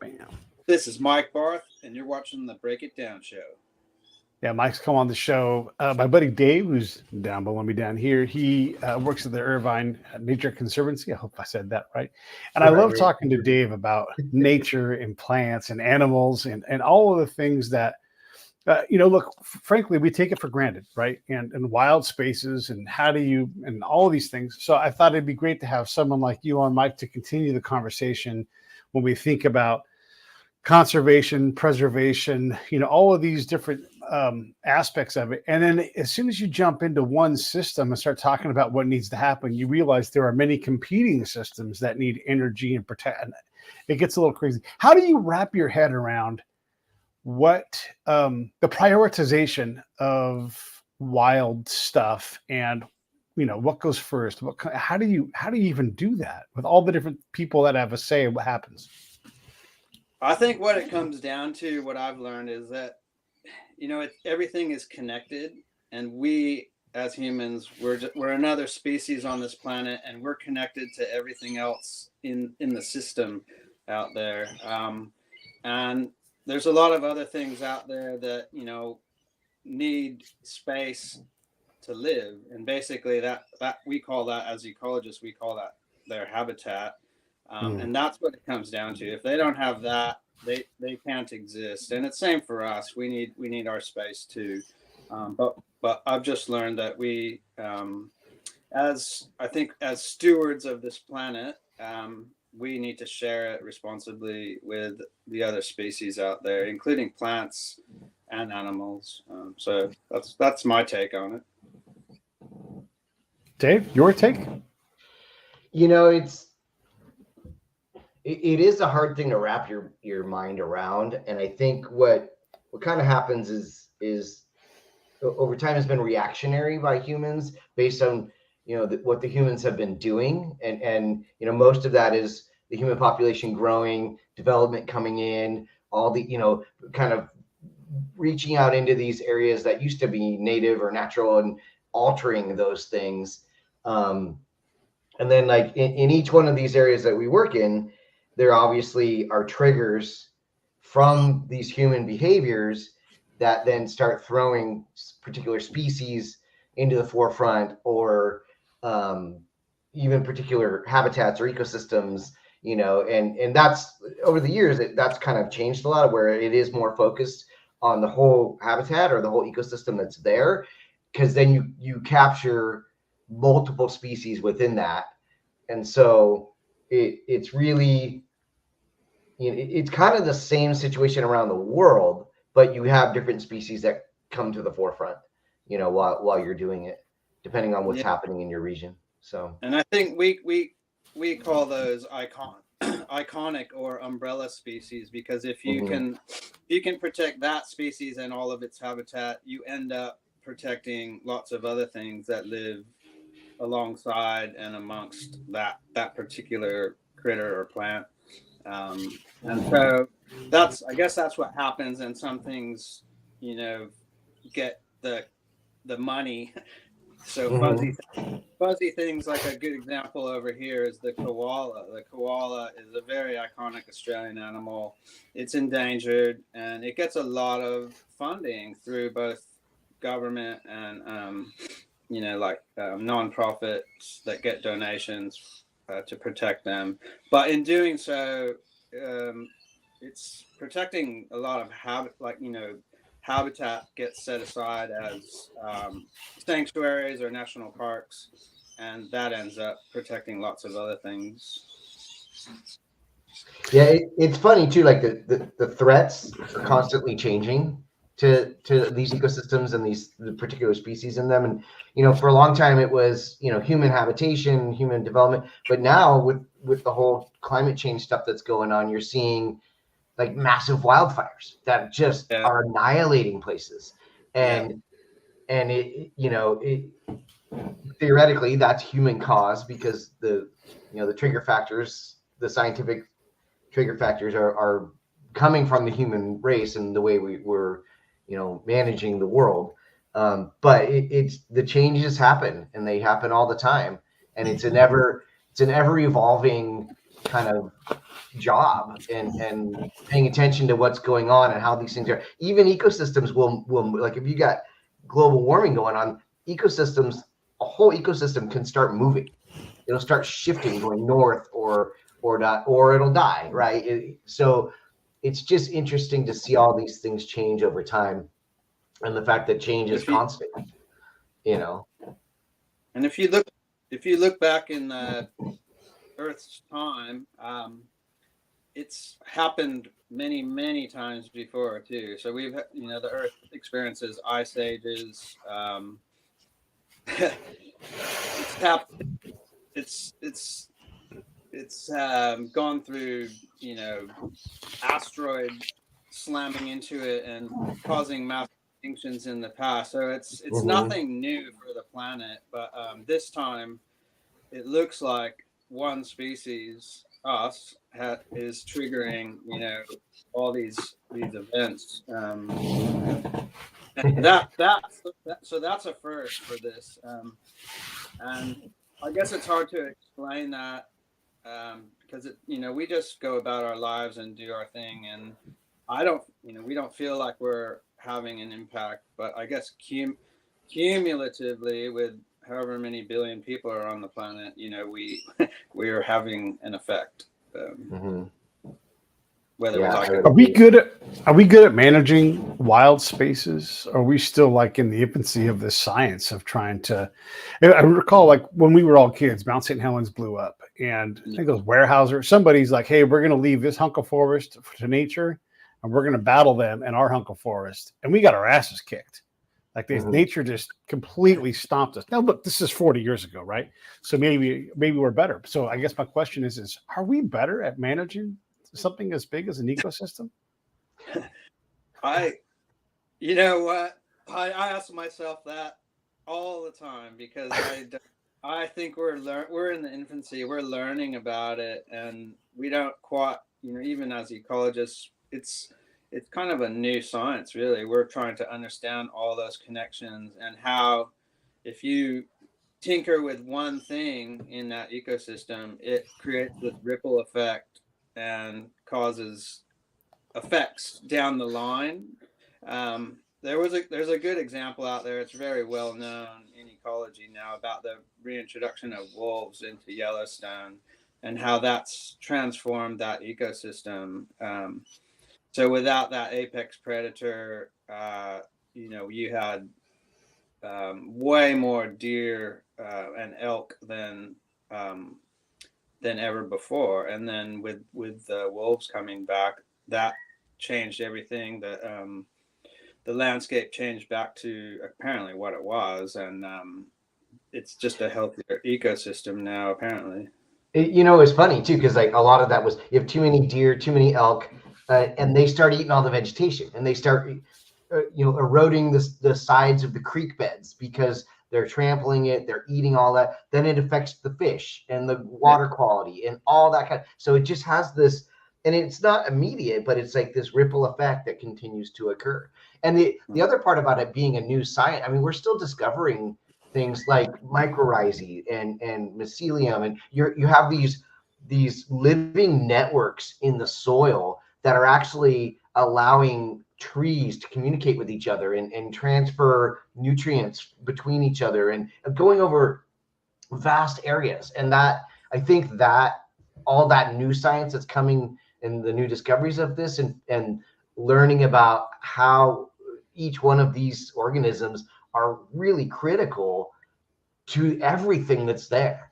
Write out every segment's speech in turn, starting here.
Bam. This is Mike Barth, and you're watching the Break It Down show. Yeah, Mike's come on the show. My buddy Dave, who's down below me down here, he works at the Irvine Nature Conservancy. I hope I said that right. And I love talking to Dave about nature and plants and animals and all of the things that, look, frankly, we take it for granted, right? And wild spaces and and all of these things. So I thought it'd be great to have someone like you on, Mike, to continue the conversation when we think about conservation, preservation, all of these different aspects of it. And then as soon as you jump into one system and start talking about what needs to happen, you realize there are many competing systems that need energy and protect. And it gets a little crazy. How do you wrap your head around what the prioritization of wild stuff and what goes first? How do you even do that with all the different people that have a say in what happens? I think what it comes down to, what I've learned is that, everything is connected, and we as humans, we're another species on this planet, and we're connected to everything else in the system out there. And there's a lot of other things out there that, need space to live. And basically that we call that, as ecologists, we call that their habitat. And that's what it comes down to. If they don't have that, they can't exist. And it's same for us. We need our space too. But I've just learned that we, as stewards of this planet, we need to share it responsibly with the other species out there, including plants and animals. So that's my take on it. Dave, your take? It is a hard thing to wrap your mind around, and I think what kind of happens is over time has been reactionary by humans based on what the humans have been doing, and most of that is the human population growing, development coming in, all the kind of reaching out into these areas that used to be native or natural and altering those things, and then like in each one of these areas that we work in, there obviously are triggers from these human behaviors that then start throwing particular species into the forefront, or even particular habitats or ecosystems, and that's over the years, that's kind of changed a lot, where it is more focused on the whole habitat or the whole ecosystem that's there, because then you capture multiple species within that. And so it's really, it's kind of the same situation around the world, but you have different species that come to the forefront, while you're doing it, depending on what's happening in your region. So, and I think we call those iconic or umbrella species, because if you can protect that species and all of its habitat, you end up protecting lots of other things that live alongside and amongst that particular critter or plant. And so I guess that's what happens. And some things, get the money. So fuzzy things, like a good example over here is the koala. The koala is a very iconic Australian animal. It's endangered, and it gets a lot of funding through both government and non-profits that get donations to protect them. But in doing so, it's protecting a lot of habitat gets set aside as sanctuaries or national parks, and that ends up protecting lots of other things. Yeah, it's funny too, like the threats are constantly changing to these ecosystems and the particular species in them. And for a long time it was human habitation, human development, but now with the whole climate change stuff that's going on, you're seeing like massive wildfires that just are annihilating places, and it theoretically that's human cause, because the trigger factors, the scientific trigger factors are coming from the human race and the way we're managing the world. But it's the changes happen, and they happen all the time, and it's an ever evolving kind of job, and paying attention to what's going on and how these things are. Even ecosystems will like, if you got global warming going on, ecosystems, a whole ecosystem can start moving. It'll start shifting, going north or not, or it'll die, right? So it's just interesting to see all these things change over time, and the fact that change is constant, you know. And if you look back in Earth's time, it's happened many times before too. So we've, the Earth experiences ice ages. It's happened. It's gone through, asteroid slamming into it and causing mass extinctions in the past. So it's nothing new for the planet, but this time it looks like one species, us, is triggering, all these events. And so that's a first for this. And I guess it's hard to explain that because we just go about our lives and do our thing, and we don't feel like we're having an impact. But I guess cumulatively, with however many billion people are on the planet, we are having an effect. Whether we like it. Are we good at managing wild spaces? Or are we still like in the infancy of this science of trying to? I recall like when we were all kids, Mount St. Helens blew up, and I think it was Weyerhaeuser. Somebody's like, "Hey, we're going to leave this hunk of forest to nature, and we're going to battle them in our hunk of forest," and we got our asses kicked. Like nature just completely stomped us. Now, look, this is 40 years ago, right? So maybe we're better. So I guess my question is are we better at managing something as big as an ecosystem? You know what? I ask myself that all the time because I think we're in the infancy. We're learning about it, and we don't quite, even as ecologists, it's kind of a new science, really. We're trying to understand all those connections and how, if you tinker with one thing in that ecosystem, it creates this ripple effect and causes effects down the line. There's a good example out there. It's very well known in ecology now about the reintroduction of wolves into Yellowstone and how that's transformed that ecosystem. So without that apex predator, you had way more deer and elk than ever before. And then with the wolves coming back, that changed everything. The landscape changed back to apparently what it was, and it's just a healthier ecosystem now, apparently. It's funny too, because like a lot of that was, you have too many deer, too many elk, and they start eating all the vegetation, and they start eroding the sides of the creek beds because they're trampling it, they're eating all that. Then it affects the fish and the water quality and all that kind of, so it just has this, and it's not immediate, but it's like this ripple effect that continues to occur. And the other part about it being a new science, I mean, we're still discovering things like mycorrhizae and mycelium, and you have these living networks in the soil that are actually allowing trees to communicate with each other and transfer nutrients between each other and going over vast areas. And that, I think that all that new science that's coming and the new discoveries of this and learning about how each one of these organisms are really critical to everything that's there,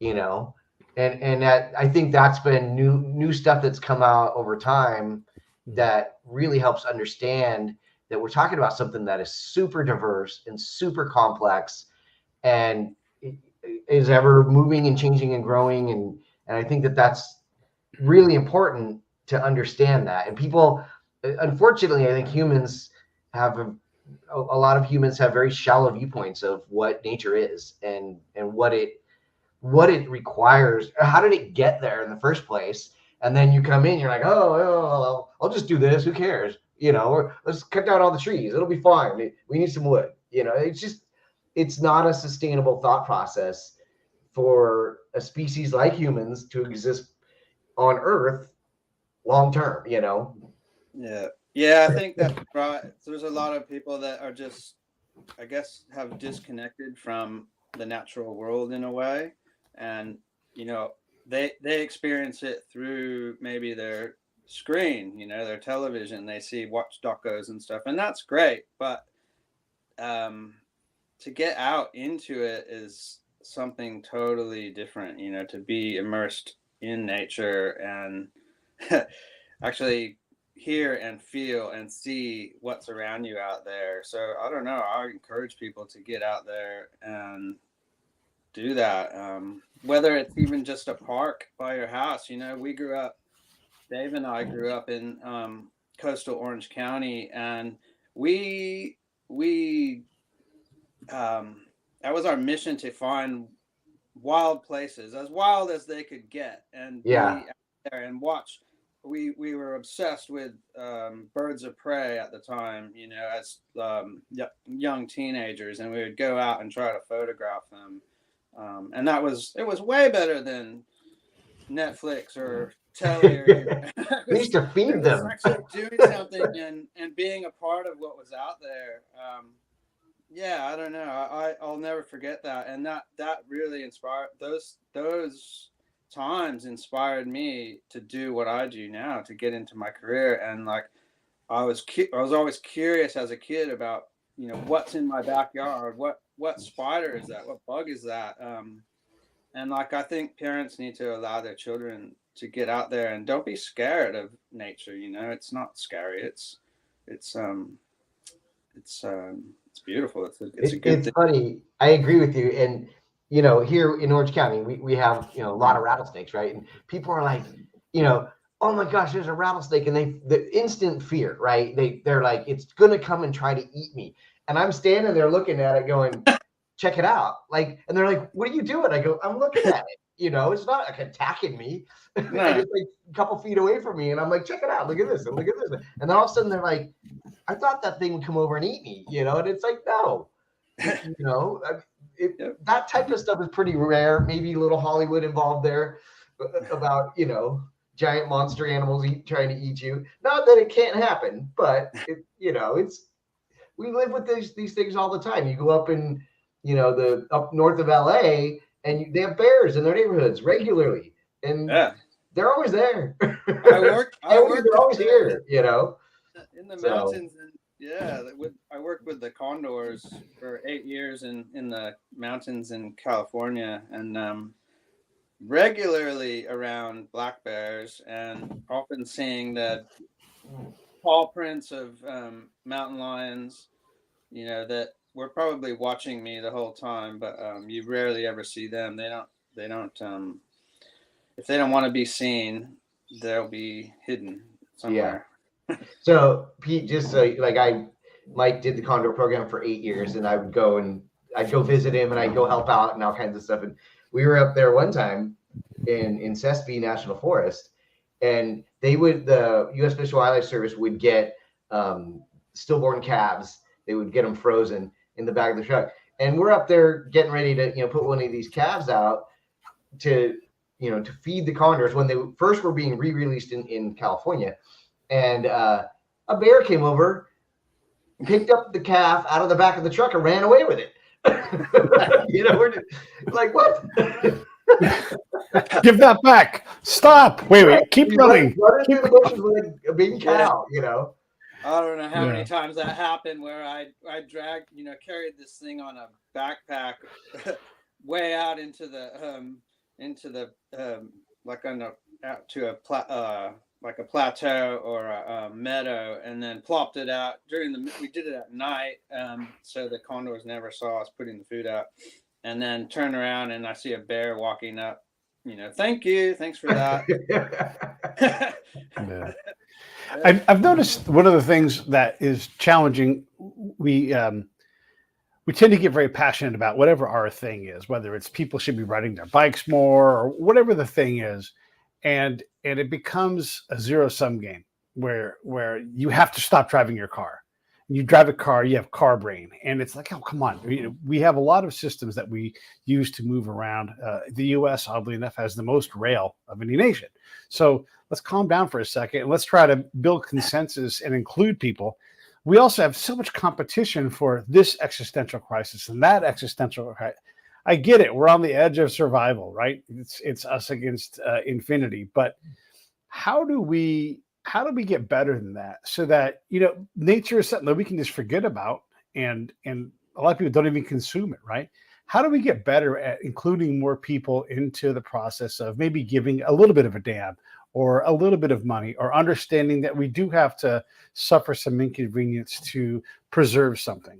and that, I think that's been new stuff that's come out over time that really helps understand that we're talking about something that is super diverse and super complex and is ever moving and changing and growing. And I think that that's really important to understand that. And people, unfortunately, I think humans have a lot of humans have very shallow viewpoints of what nature is and what it requires. How did it get there in the first place? And then you come in, you're like, oh, I'll just do this. Who cares? Or let's cut down all the trees. It'll be fine. We need some wood. It's not a sustainable thought process for a species like humans to exist on Earth long term, you know? Yeah, I think that's right. There's a lot of people that are just, I guess, have disconnected from the natural world in a way, and you know, they experience it through maybe their screen, you know, their television. They see watch docos and stuff, and that's great. But to get out into it is something totally different, you know, to be immersed in nature and actually hear and feel and see what's around you out there. So I don't know. I encourage people to get out there and do that. Whether it's even just a park by your house. You know, Dave and I grew up in coastal Orange County, and we that was our mission, to find wild places, as wild as they could get, and be out there and watch. We were obsessed with birds of prey at the time, you know, as young teenagers, and we would go out and try to photograph them. And it was way better than Netflix or telly. We used to feed them. Actually doing something and being a part of what was out there. Yeah, I don't know. I'll never forget that, and that really inspired those times inspired me to do what I do now, to get into my career. And like I was always curious as a kid about, you know, what's in my backyard, what spider is that, what bug is that, and like I think parents need to allow their children to get out there and don't be scared of nature. You know, it's not scary. It's beautiful. It's a good thing. Funny. I agree with you. And you know, here in Orange County, we have, you know, a lot of rattlesnakes, right? And people are like, you know, oh my gosh, there's a rattlesnake, and the instant fear, right? They're like, it's gonna come and try to eat me. And I'm standing there looking at it going, check it out. Like, and they're like, what are you doing? I go, I'm looking at it. You know, it's not like attacking me. No. It's like a couple feet away from me, and I'm like, check it out. Look at this. And look at this. And then all of a sudden they're like, I thought that thing would come over and eat me, you know? And it's like, no, you know, that type of stuff is pretty rare. Maybe a little Hollywood involved there about, you know, giant monster animals trying to eat you. Not that it can't happen, but you know, we live with these things all the time. You go up in, you know, up north of LA, and they have bears in their neighborhoods regularly, and they're always there. They're always here, you know, in the mountains. I worked with the Condors for 8 years in the mountains in California, and regularly around black bears, and often seeing the paw prints of mountain lions, you know, that were probably watching me the whole time, but you rarely ever see them. They don't if they don't want to be seen, they'll be hidden somewhere. So Pete, just so Mike did the Condor program for 8 years, and I'd go visit him, and I'd go help out and all kinds of stuff. And we were up there one time in Sespe National Forest, and the U.S. Fish and Wildlife Service would get stillborn calves. They would get them frozen in the back of the truck, and we're up there getting ready to, you know, put one of these calves out to feed the condors when they first were being re-released in California. And a bear came over, picked up the calf out of the back of the truck, and ran away with it. You know, we're like, what? Give that back. Stop. Wait. Keep running. Keep the bushes with a big cow, you know. I don't know how many times that happened where I dragged, you know, carried this thing on a backpack way out into the like on out to like a plateau or a meadow, and then plopped it out we did it at night, so the condors never saw us putting the food out, and then turn around and I see a bear walking up, you know, thanks for that. I've noticed one of the things that is challenging, we tend to get very passionate about whatever our thing is, whether it's people should be riding their bikes more or whatever the thing is. And it becomes a zero-sum game where you have to stop driving your car. You drive a car, you have car brain, and it's like, oh, come on. We have a lot of systems that we use to move around. The U.S., oddly enough, has the most rail of any nation. So let's calm down for a second and let's try to build consensus and include people. We also have so much competition for this existential crisis and that existential crisis. I get it. We're on the edge of survival, right? It's us against infinity. But how do we get better than that so that, nature is something that we can just forget about and a lot of people don't even consume it, right? How do we get better at including more people into the process of maybe giving a little bit of a damn or a little bit of money, or understanding that we do have to suffer some inconvenience to preserve something,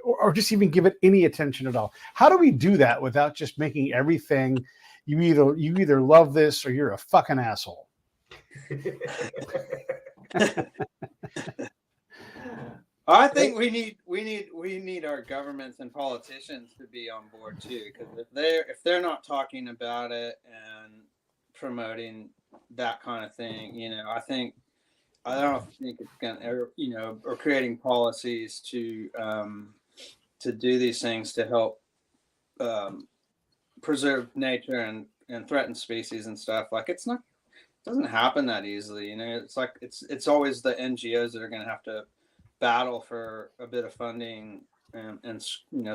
or just even give it any attention at all? How do we do that without just making everything you either love this or you're a fucking asshole? I think we need our governments and politicians to be on board too, because if they're not talking about it and promoting that kind of thing, I don't think it's gonna, or creating policies to do these things to help preserve nature and threatened species and stuff. Like it doesn't happen that easily. It's like it's always the NGOs that are going to have to battle for a bit of funding and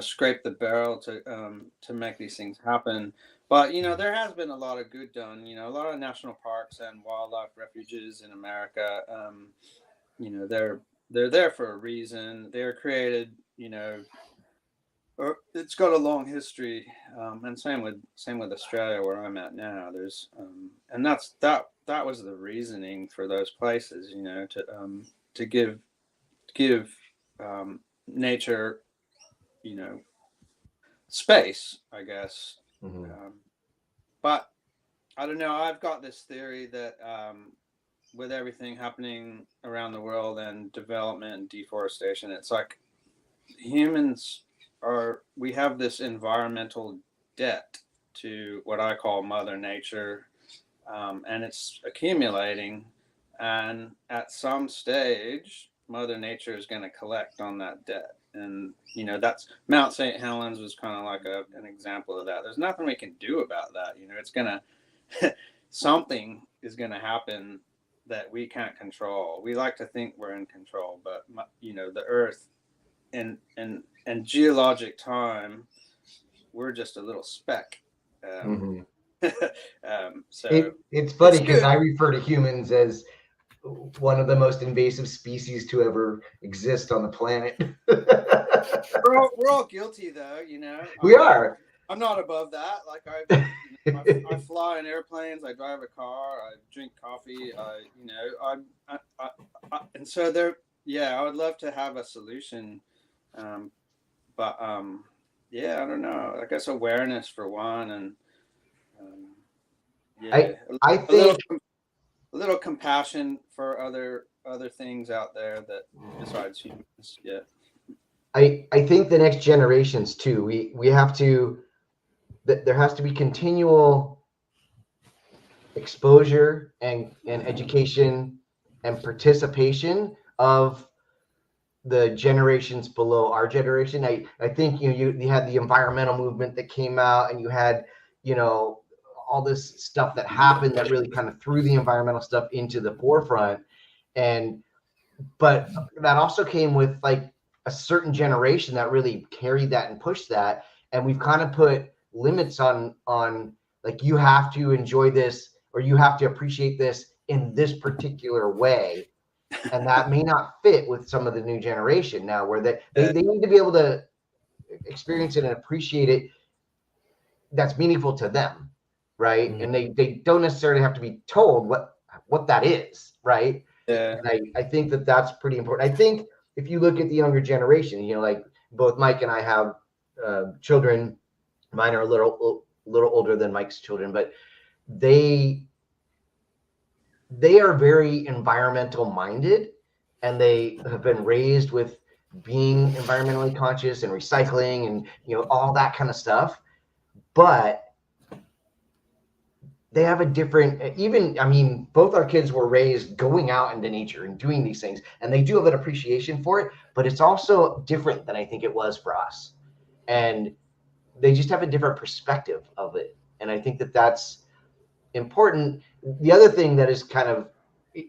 scrape the barrel to make these things happen. But there has been a lot of good done. A lot of national parks and wildlife refuges in America. They're there for a reason. They're created. Or it's got a long history, and same with Australia where I'm at now. There's and that was the reasoning for those places, to give nature, space, I guess. Mm-hmm. But I don't know. I've got this theory that with everything happening around the world and development and deforestation, it's like humans we have this environmental debt to what I call Mother Nature, and it's accumulating, and at some stage Mother Nature is going to collect on that debt. And that's Mount St. Helens was kind of like an example of that. There's nothing we can do about that. It's gonna something is going to happen that we can't control. We like to think we're in control, but the earth and geologic time, we're just a little speck. So it's funny because I refer to humans as one of the most invasive species to ever exist on the planet. we're all guilty though, We are. I'm not above that. Like I fly in airplanes, I drive a car, I drink coffee, and so I would love to have a solution. But I don't know. I guess awareness for one, and I think a little compassion for other things out there that besides humans. Yeah. I think the next generations too. We have to. There has to be continual exposure and education and participation of the generations below our generation. I think you had the environmental movement that came out, and you had all this stuff that happened that really kind of threw the environmental stuff into the forefront, but that also came with like a certain generation that really carried that and pushed that, and we've kind of put limits on like you have to enjoy this or you have to appreciate this in this particular way. And that may not fit with some of the new generation now, where they need to be able to experience it and appreciate it that's meaningful to them, right? Mm-hmm. And they don't necessarily have to be told what that is, right? Yeah. And I think that's pretty important. I think if you look at the younger generation, like both Mike and I have children. Mine are a little older than Mike's children, but they are very environmental minded, and they have been raised with being environmentally conscious and recycling and all that kind of stuff. But they have a different, even, I mean, both our kids were raised going out into nature and doing these things, and they do have an appreciation for it, but it's also different than I think it was for us. And they just have a different perspective of it. And I think that that's important. The other thing that is kind of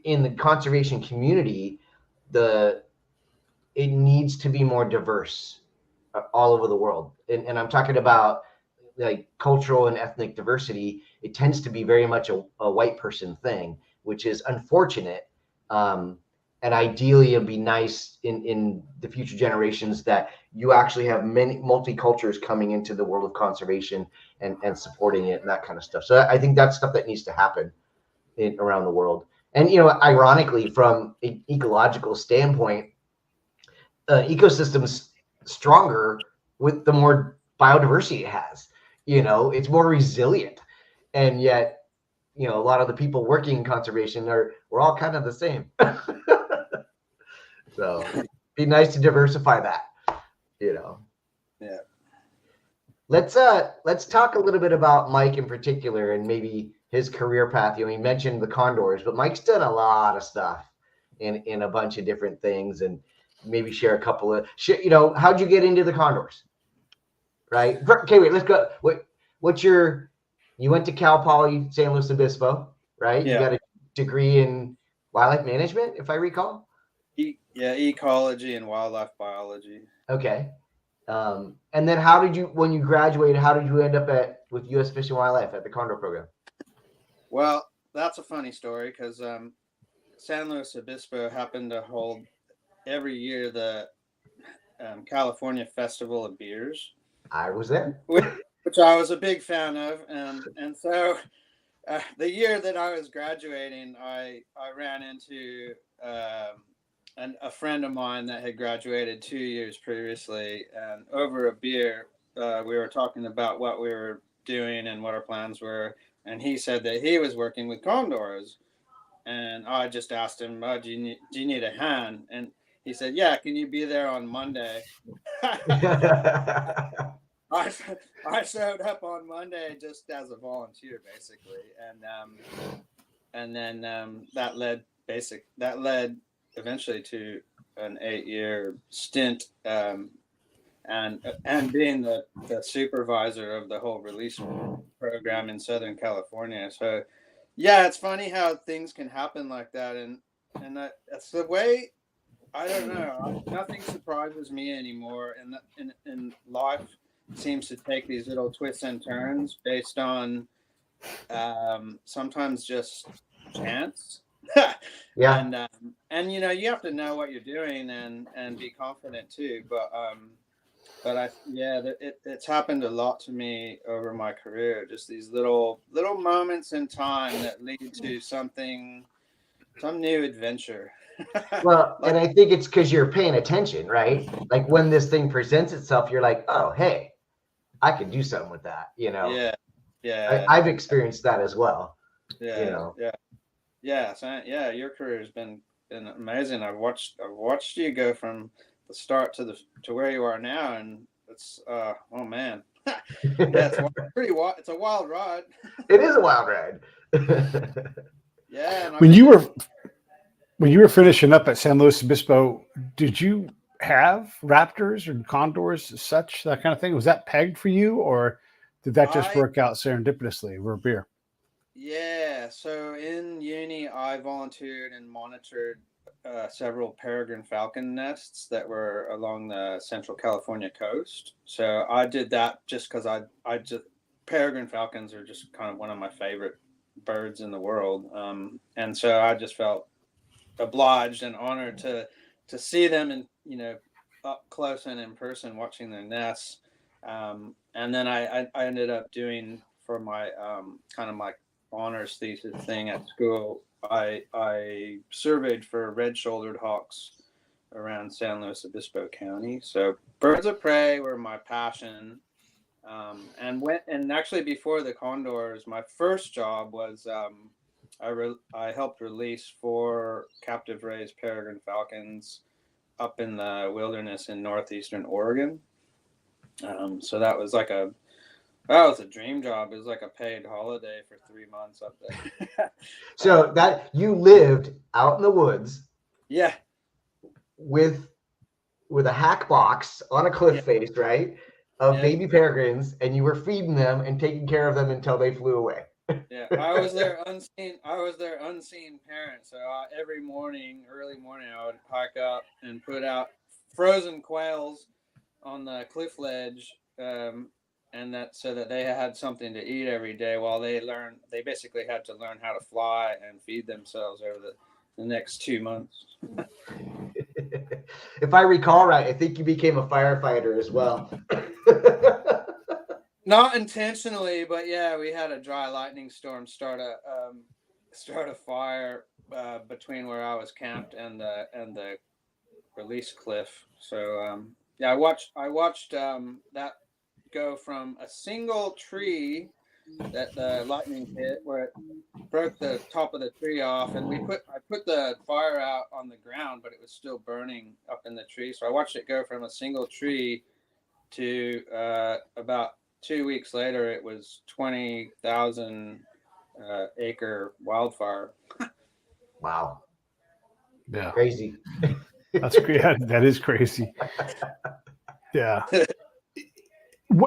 in the conservation community, it needs to be more diverse all over the world. And I'm talking about like cultural and ethnic diversity. It tends to be very much a white person thing, which is unfortunate. And ideally it'd be nice in the future generations that you actually have many multicultures coming into the world of conservation and supporting it and that kind of stuff. So I think that's stuff that needs to happen around the world. And, you know, ironically, from an ecological standpoint, ecosystems stronger with the more biodiversity it has. You know, it's more resilient. And yet, you know, a lot of the people working in conservation we're all kind of the same. So it'd be nice to diversify that, you know. Yeah. Let's talk a little bit about Mike in particular and maybe his career path. You know, he mentioned the Condors, but Mike's done a lot of stuff in a bunch of different things, and maybe share a couple of you know, how'd you get into the Condors? Right? Okay, wait, let's go. You went to Cal Poly San Luis Obispo, right? Yeah. You got a degree in wildlife management, if I recall. Ecology and wildlife biology. Okay. And then when you graduated, how did you end up with U.S. Fish and Wildlife at the Condor program? Well, that's a funny story because San Luis Obispo happened to hold every year the California Festival of Beers. I was there. Which I was a big fan of. And so the year that I was graduating, I ran into a friend of mine that had graduated 2 years previously. And over a beer, we were talking about what we were doing and what our plans were. And he said that he was working with Condors. And I just asked him, oh, do you need a hand? And he said, yeah, can you be there on Monday? I showed up on Monday just as a volunteer, basically, and then that led eventually to an 8-year stint, and being the supervisor of the whole release program in Southern California. So, yeah, it's funny how things can happen like that, and that's the way. I don't know. Nothing surprises me anymore, in life. Seems to take these little twists and turns based on sometimes just chance. Yeah. And you know, you have to know what you're doing and be confident too. But it's happened a lot to me over my career. Just these little moments in time that lead to some new adventure. Well, and I think it's because you're paying attention, right? Like when this thing presents itself, you're like, oh, hey, I could do something with that, you know? Yeah. I've experienced that as well. Yeah. You know? Yeah. So, yeah, your career has been amazing. I've watched you go from the start to where you are now, and it's oh man. Yeah, it's a wild ride. It is a wild ride. Yeah. When you were finishing up at San Luis Obispo, did you have raptors and condors, such that kind of thing? Was that pegged for you, or did that just work out serendipitously over a beer? Yeah. So in uni, I volunteered and monitored several peregrine falcon nests that were along the Central California coast. So I did that just because peregrine falcons are just kind of one of my favorite birds in the world, and so I just felt obliged and honored to see them and, you know, up close and in person, watching their nests. And then I ended up doing, for my kind of my honors thesis thing at school, I surveyed for red-shouldered hawks around San Luis Obispo County. So birds of prey were my passion. And actually before the condors, my first job was I helped release 4 captive raised peregrine falcons up in the wilderness in northeastern Oregon. So that was like a Oh, it's a dream job. It was like a paid holiday for 3 months up there. So that you lived out in the woods Yeah, with a hack box on a yeah, cliff face, right? Of yeah, baby peregrines, and you were feeding them and taking care of them until they flew away. yeah. I was their unseen parent. So every morning, early morning, I would hike up and put out frozen quails on the cliff ledge, and that so that they had something to eat every day while they learned. They basically had to learn how to fly and feed themselves over the next 2 months. If I recall right, I think you became a firefighter as well. Not intentionally, but yeah, we had a dry lightning storm start a fire between where I was camped and the release cliff. So yeah, I watched that go from a single tree that the lightning hit, where it broke the top of the tree off, and I put the fire out on the ground, but it was still burning up in the tree. So I watched it go from a single tree to about 2 weeks later, it was 20,000 acre wildfire. Wow, Yeah, crazy. that's great. That is crazy. Yeah.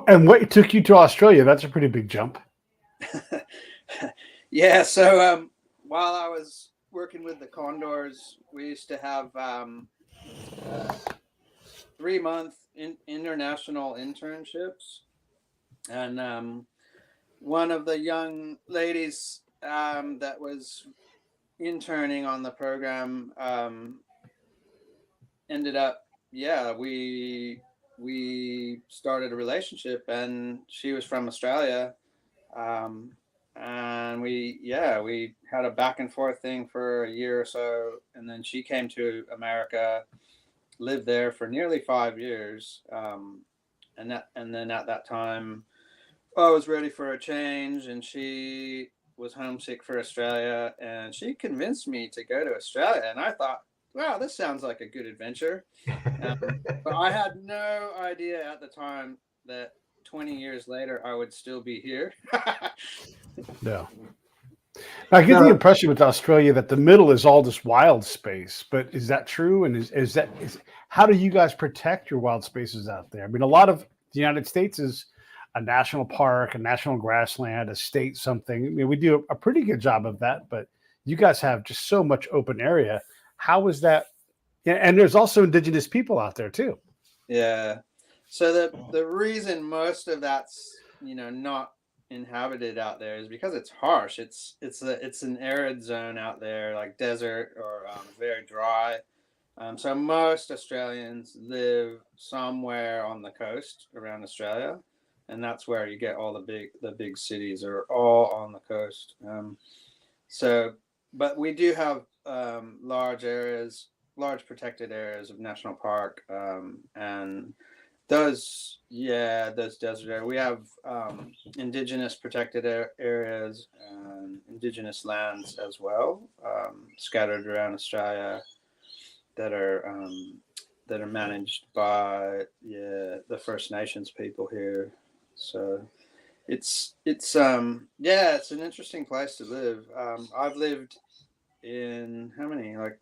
And what took you to Australia? That's a pretty big jump. Yeah, so while I was working with the Condors, we used to have 3-month international internships, and one of the young ladies that was interning on the program ended up, yeah, we started a relationship, and she was from Australia, and we had a back and forth thing for a year or so, and then she came to America, lived there for nearly 5 years, and then at that time I was ready for a change, and she was homesick for Australia, and she convinced me to go to Australia, and I thought, wow, this sounds like a good adventure. But I had no idea at the time that 20 years later I would still be here. Yeah. I get the So impression with Australia that the middle is all this wild space, but is that true? And is how do you guys protect your wild spaces out there? I mean, a lot of the United States is a national park, a national grassland, a state something. I mean, we do a pretty good job of that, but you guys have just so much open area. How is that? Yeah, and there's also indigenous people out there too. Yeah. So the reason most of that's not inhabited out there is because it's harsh. It's an arid zone out there, like desert or very dry. So most Australians live somewhere on the coast around Australia, and that's where you get all the big cities are all on the coast. So, but we do have large protected areas of national park, and those desert areas. We have indigenous protected areas and indigenous lands as well, scattered around Australia, that are managed by the First Nations people here. So it's it's an interesting place to live. I've lived in how many, like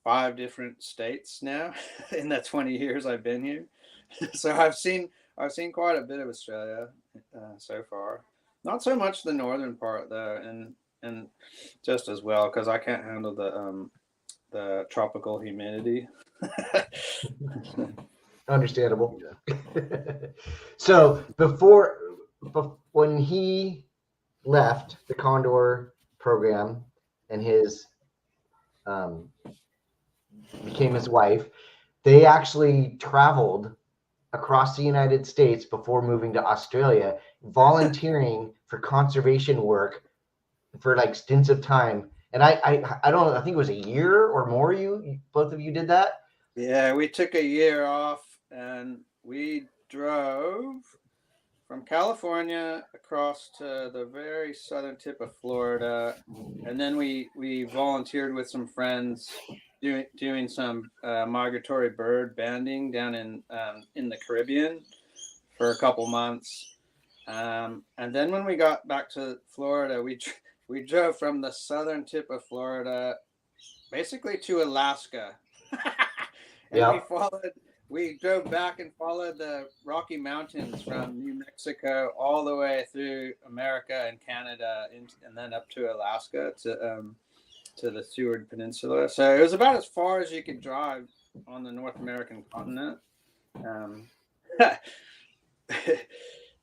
5 different states now in the 20 years I've been here. So I've seen quite a bit of Australia so far. Not so much the northern part though, and just as well because I can't handle the tropical humidity. understandable. So before when he left the Condor program and his became his wife, they actually traveled across the United States before moving to Australia, volunteering for conservation work for like stints of time. And I don't know, I think it was a year or more. You both of you did that. Yeah, we took a year off and we drove from California across to the very southern tip of Florida, and then we volunteered with some friends doing some migratory bird banding down in the Caribbean for a couple months. And then when we got back to Florida, we drove from the southern tip of Florida basically to Alaska. And we drove back and followed the Rocky Mountains from New Mexico all the way through America and Canada, and then up to Alaska to the Seward Peninsula. So it was about as far as you could drive on the North American continent.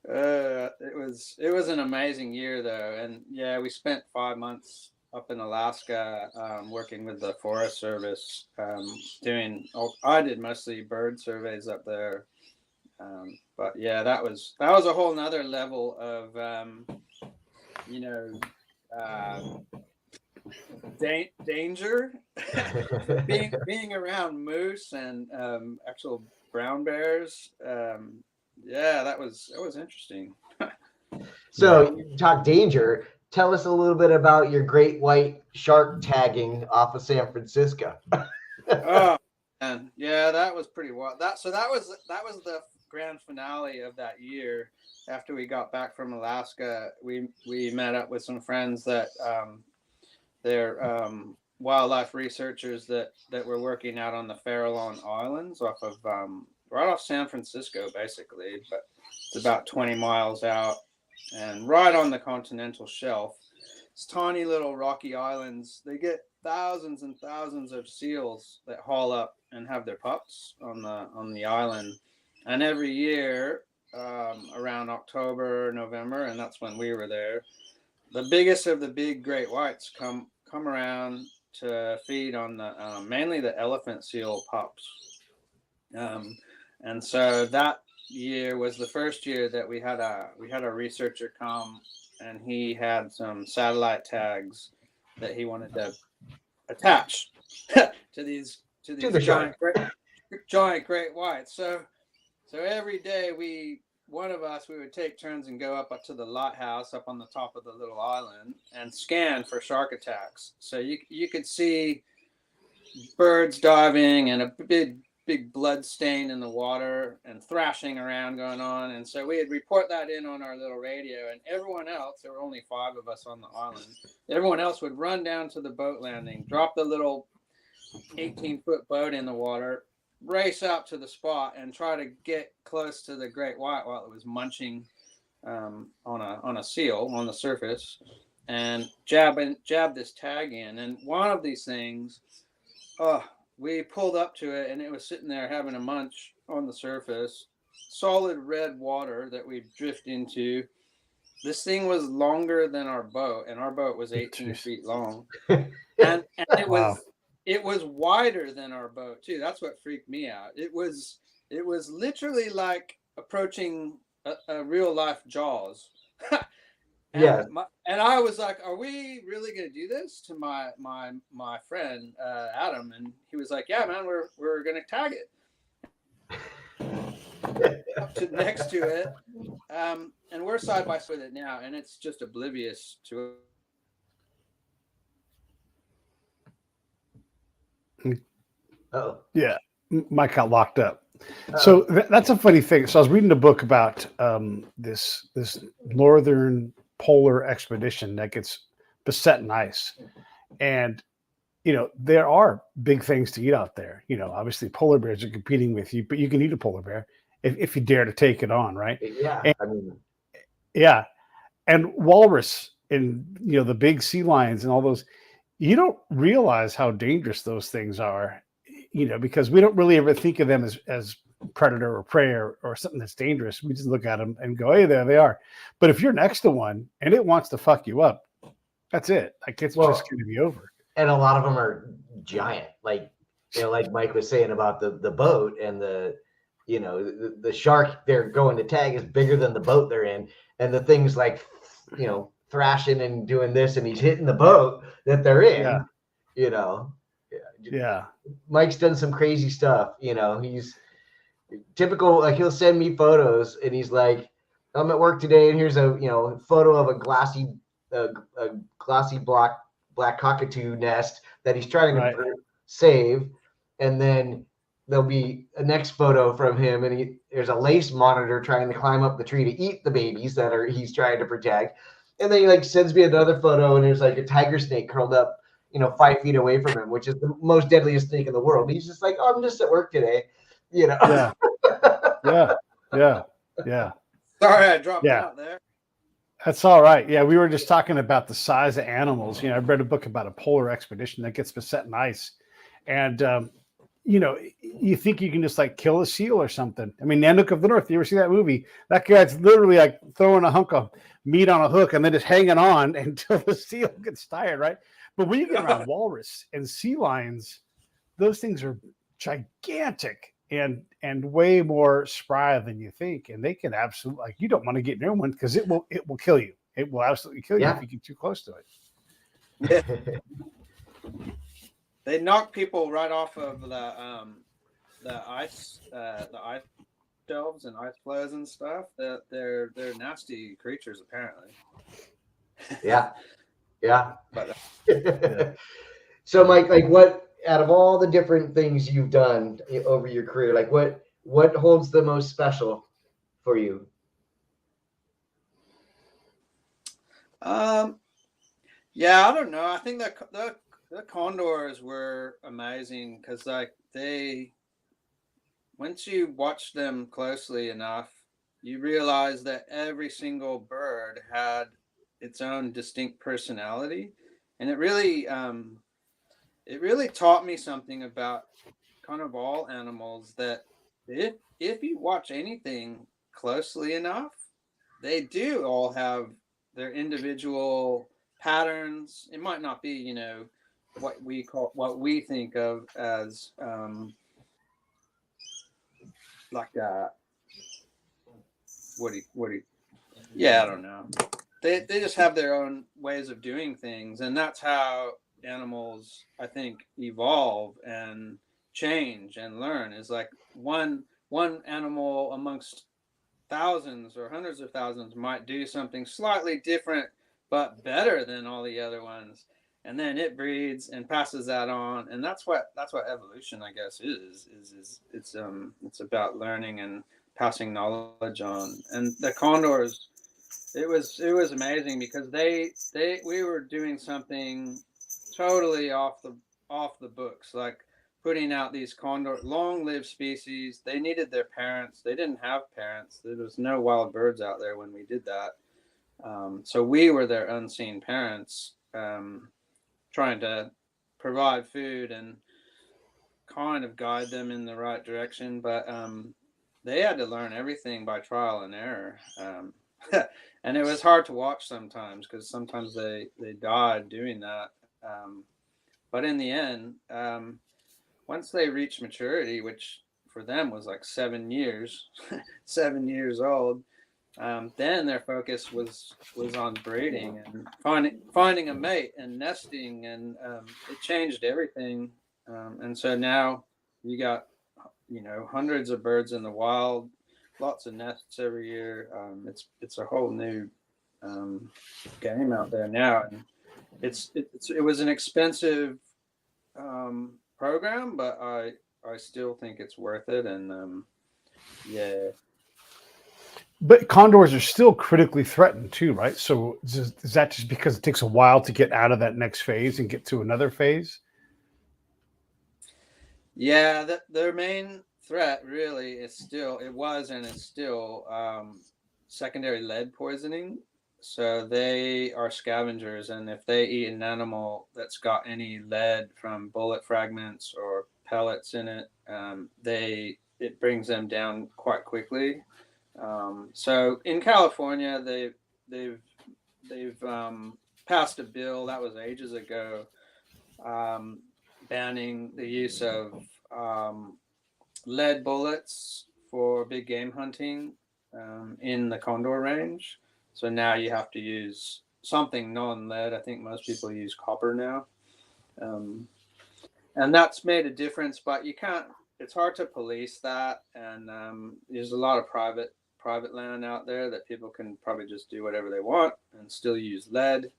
It was an amazing year though, and yeah, we spent 5 months up in Alaska, working with the Forest Service, I did mostly bird surveys up there. But yeah, that was a whole nother level of, danger, being around moose and, actual brown bears. Yeah, that was interesting. So you talk danger. Tell us a little bit about your great white shark tagging off of San Francisco. Oh, man. Yeah, that was pretty wild. That was the grand finale of that year. After we got back from Alaska, we met up with some friends that they're wildlife researchers that were working out on the Farallon Islands off of right off San Francisco, basically, but it's about 20 miles out and right on the continental shelf. It's tiny little rocky islands. They get thousands and thousands of seals that haul up and have their pups on the island. And every year, around October, November, and that's when we were there, the biggest of the big great whites come around to feed on the mainly the elephant seal pups. And so that year was the first year that we had a researcher come, and he had some satellite tags that he wanted to attach to these giant great whites. So every day we would take turns and go up to the lighthouse up on the top of the little island and scan for shark attacks. So you could see birds diving and a big blood stain in the water and thrashing around going on. And so we would report that in on our little radio, and everyone else, there were only 5 of us on the island, everyone else would run down to the boat landing, drop the little 18-foot boat in the water, race out to the spot and try to get close to the great white while it was munching on a seal on the surface, and jab this tag in. And one of these things, we pulled up to it, and it was sitting there having a munch on the surface. Solid red water that we drift into. This thing was longer than our boat, and our boat was 18 feet long. And it was it was wider than our boat too. That's what freaked me out. It was literally like approaching a real life Jaws. Yeah. And I was like, "Are we really going to do this?" To my friend Adam, and he was like, "Yeah, man, we're going to tag it up to next to it." And we're side by side with it now, and it's just oblivious to it. Oh, yeah, Mike got locked up. So that's a funny thing. So I was reading a book about this northern polar expedition that gets beset in ice, and there are big things to eat out there. Obviously polar bears are competing with you, but you can eat a polar bear if you dare to take it on, right? Yeah, and walrus and the big sea lions and all those. You don't realize how dangerous those things are, because we don't really ever think of them as predator or prey or something that's dangerous. We just look at them and go, "Hey, there they are." But if you're next to one and it wants to fuck you up, that's it. Like it's just going to be over. And a lot of them are giant, like Mike was saying about the boat, and the shark they're going to tag is bigger than the boat they're in, and the thing's like thrashing and doing this, and he's hitting the boat that they're in. Yeah. Mike's done some crazy stuff. He's typical. Like he'll send me photos, and he's like, "I'm at work today, and here's a photo of a glossy black cockatoo nest that he's trying to save," and then there'll be a next photo from him, and there's a lace monitor trying to climb up the tree to eat the babies he's trying to protect. And then he like sends me another photo, and there's like a tiger snake curled up, 5 feet away from him, which is the most deadliest snake in the world. He's just like, oh, I'm just at work today, Yeah. Yeah. Yeah. Yeah. Sorry, I dropped Yeah. out there. That's all right. Yeah, we were just talking about the size of animals. I read a book about a polar expedition that gets beset in ice, and you think you can just like kill a seal or something. I mean, Nanook of the North. You ever see that movie? That guy's literally like throwing a hunk of meat on a hook and then just hanging on until the seal gets tired, right? But when you get around walrus and sea lions, those things are gigantic and way more spry than you think, and they can absolutely, like, you don't want to get near one because it will kill you. It will absolutely kill you if you get too close to it. Yeah. They knock people right off of the ice shelves and ice floes and stuff. They're nasty creatures apparently. Yeah. But So Mike, like, what out of all the different things you've done over your career, like what holds the most special for you? Yeah, I don't know. I think that the Condors were amazing because once you watch them closely enough, you realize that every single bird had its own distinct personality, and it really taught me something about kind of all animals, that if you watch anything closely enough, they do all have their individual patterns. It might not be, what we think of as like I don't know. They just have their own ways of doing things, and that's how animals, I think, evolve and change and learn. Is like one animal amongst thousands or hundreds of thousands might do something slightly different but better than all the other ones, and then it breeds and passes that on. And that's what evolution, I guess, is it's about learning and passing knowledge on. And the condors, it was amazing because we were doing something totally off the books, like putting out these condor long-lived species. They needed their parents. They didn't have parents. There was no wild birds out there when we did that. So we were their unseen parents, trying to provide food and kind of guide them in the right direction. But they had to learn everything by trial and error. And it was hard to watch sometimes because sometimes they died doing that. But in the end, once they reached maturity, which for them was like 7 years, 7 years old, then their focus was on breeding and finding a mate and nesting, and it changed everything. And so now you got hundreds of birds in the wild, lots of nests every year. It's a whole new game out there now, and it was an expensive program, but I still think it's worth it. And yeah. But condors are still critically threatened too, right? So is that just because it takes a while to get out of that next phase and get to another phase? Yeah, their main threat really is still secondary lead poisoning. So they are scavengers, and if they eat an animal that's got any lead from bullet fragments or pellets in it, it brings them down quite quickly. So in California, they've passed a bill that was ages ago, banning the use of lead bullets for big game hunting in the Condor range. So now you have to use something non-lead. I think most people use copper now, and that's made a difference. But you can't. It's hard to police that, and there's a lot of private land out there that people can probably just do whatever they want and still use lead.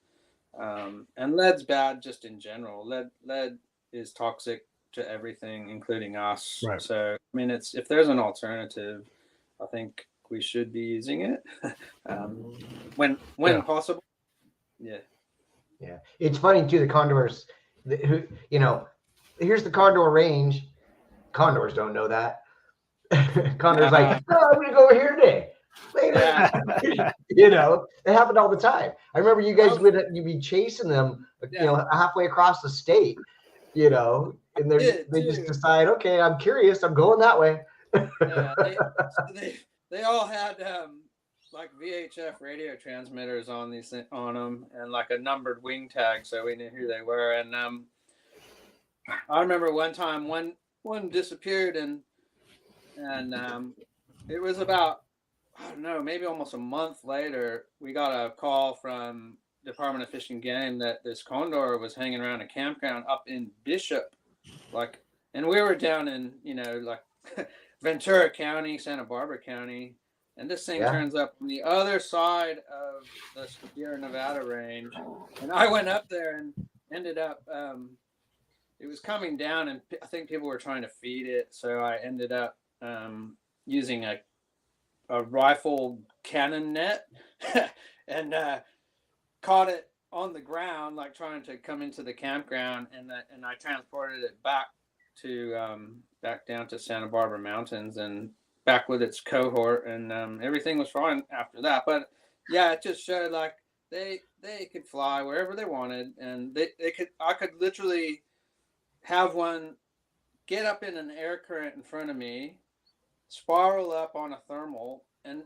And lead's bad just in general. Lead is toxic to everything, including us. Right. So, I mean, if there's an alternative, I think we should be using it when possible. Yeah. Yeah. It's funny too. The condors, here's the condor range. Condors don't know that. Condors like, oh, I'm going to go over here today. Later. It happened all the time. I remember you guys you'd be chasing them, halfway across the state, and they just decide, okay, I'm curious, I'm going that way. They all had like VHF radio transmitters on them, and like a numbered wing tag, so we knew who they were. And I remember one time one disappeared, and it was about, I don't know, maybe almost a month later, we got a call from Department of Fish and Game that this condor was hanging around a campground up in Bishop, and we were down in, Ventura County, Santa Barbara County, and this thing turns up on the other side of the Sierra Nevada range, and I went up there and ended up, it was coming down, and I think people were trying to feed it, so I ended up using a rifle cannon net and caught it on the ground, like trying to come into the campground, and I transported it back down to Santa Barbara Mountains and back with its cohort, and everything was fine after that. But yeah, it just showed like they could fly wherever they wanted, and I could literally have one get up in an air current in front of me, spiral up on a thermal, and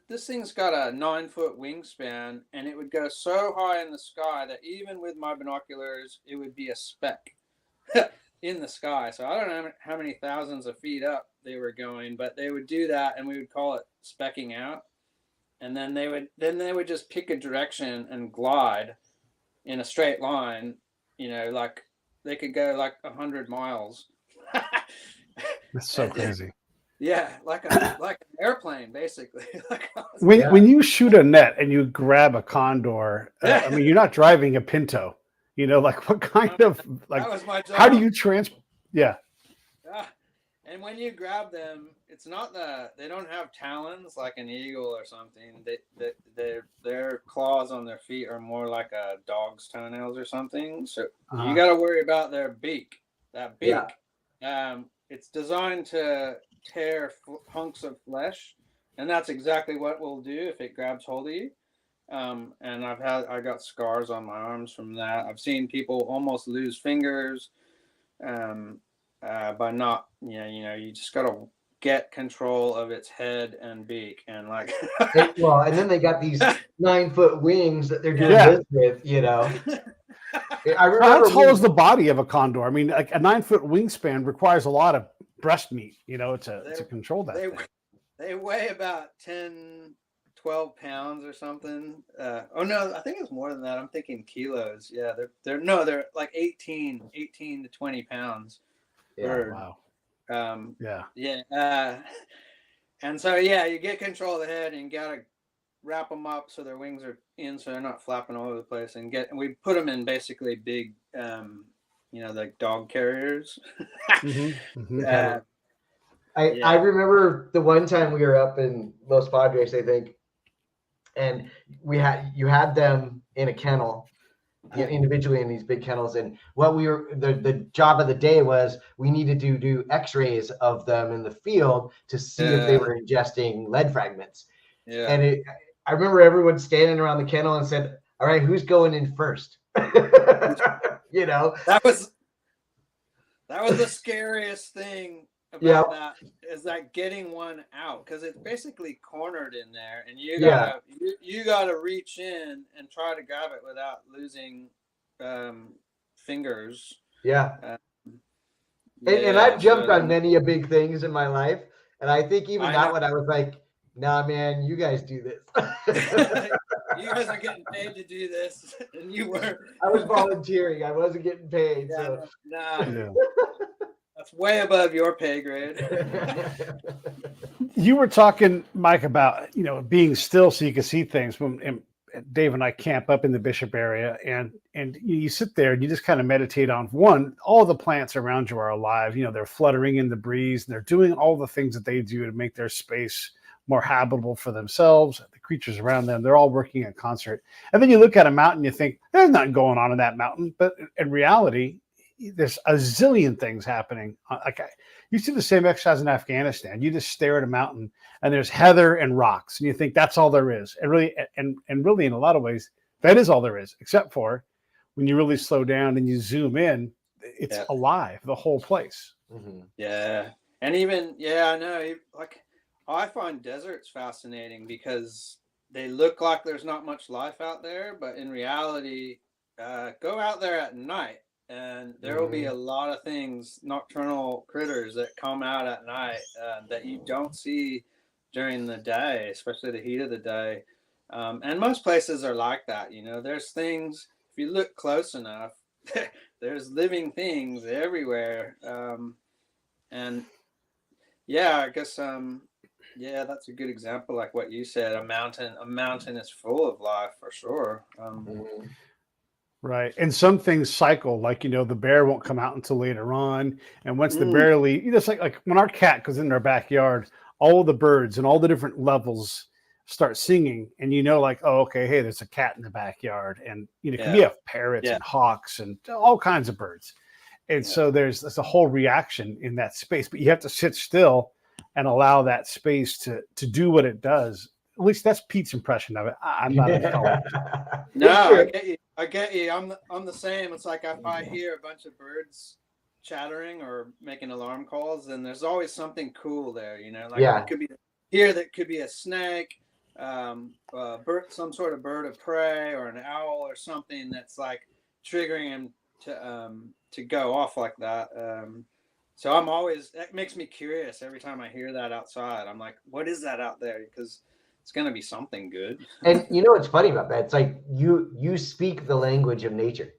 this thing's got a 9-foot wingspan, and it would go so high in the sky that even with my binoculars, it would be a speck in the sky. So I don't know how many thousands of feet up they were going, but they would do that, and we would call it specking out. And then they would just pick a direction and glide in a straight line, like they could go like 100 miles. That's so crazy. Yeah, like an airplane, basically. When you shoot a net and you grab a condor, I mean, you're not driving a Pinto. What kind of that was my job. How do you transport? Yeah. And when you grab them, it's not they don't have talons like an eagle or something. Their claws on their feet are more like a dog's toenails or something. So you got to worry about their beak. That beak. Yeah. It's designed to tear hunks of flesh, and that's exactly what we'll do if it grabs hold of you. And I got scars on my arms from that. I've seen people almost lose fingers by not, you just got to get control of its head and beak, and and then they got these 9-foot wings that they're doing this with, I remember how tall is the body of a condor? I mean, like a 9-foot wingspan requires a lot of breast meat, to control that thing. They weigh about 10, 12 pounds or something. No, I think it's more than that. I'm thinking kilos. Yeah, they're like 18 to 20 pounds. Yeah, wow. And so you get control of the head, and you gotta wrap them up so their wings are in, so they're not flapping all over the place, and we put them in basically big like dog carriers. I remember the one time we were up in Los Padres, I think, and you had them in a kennel, individually in these big kennels, and what the job of the day was we needed to do x-rays of them in the field to see if they were ingesting lead fragments. And I remember everyone standing around the kennel and said, all right, who's going in first? That was the scariest thing about that, is that getting one out, because it's basically cornered in there, and you gotta reach in and try to grab it without losing fingers. And I've jumped on many big things in my life, and I think even that one I was like, nah, man, you guys do this. You guys are getting paid to do this, and you weren't. I was volunteering. I wasn't getting paid. So. That's way above your pay grade. You were talking, Mike, about being still so you can see things. When Dave and I camp up in the Bishop area, and and you sit there and you just kind of meditate on one, all the plants around you are alive. They're fluttering in the breeze, and they're doing all the things that they do to make their space more habitable for themselves, the creatures around them. They're all working in concert. And then you look at a mountain, you think there's nothing going on in that mountain, but in reality, there's a zillion things happening. You see the same exercise in Afghanistan. You just stare at a mountain, and there's heather and rocks, and you think that's all there is. And really, and really, in a lot of ways, that is all there is, except for when you really slow down and you zoom in, it's alive, the whole place. Mm-hmm. Yeah, and even I know, like, I find deserts fascinating because they look like there's not much life out there, but in reality, go out there at night, and there will be a lot of things, nocturnal critters that come out at night that you don't see during the day, especially the heat of the day. And most places are like that. There's things, if you look close enough, there's living things everywhere. And I guess, that's a good example. Like what you said, a mountain is full of life for sure. Right. And some things cycle, like, the bear won't come out until later on. And once the bear leaves, it's like when our cat goes in our backyard, all the birds and all the different levels start singing, and like, oh, okay, hey, there's a cat in the backyard. And it can be parrots and hawks and all kinds of birds. And so there's a whole reaction in that space, but you have to sit still and allow that space to do what it does. At least that's Pete's impression of it. I'm not an ecologist. No, I get you. I'm the same. It's like if I hear a bunch of birds chattering or making alarm calls, then there's always something cool there. It could be that could be a snake, bird, some sort of bird of prey, or an owl or something that's like triggering him to go off like that. So that makes me curious every time I hear that outside. I'm like, what is that out there? Because it's going to be something good. And what's funny about that? It's like you speak the language of nature,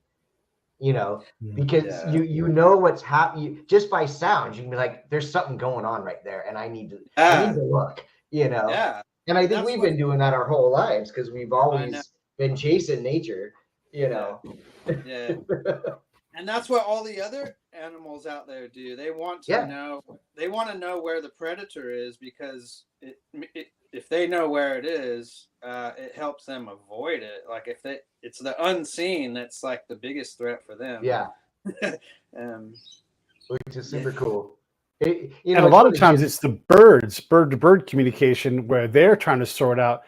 because you know what's happening just by sound. You can be like, there's something going on right there, and I need to look, Yeah. And I think we've been doing that our whole lives because we've always been chasing nature, Yeah. And that's what all the other animals out there do. They want to know. They want to know where the predator is, because if they know where it is, it helps them avoid it. Like it's the unseen that's like the biggest threat for them. Yeah. Which is super cool. And a lot of times it's the bird-to-bird communication, where they're trying to sort out.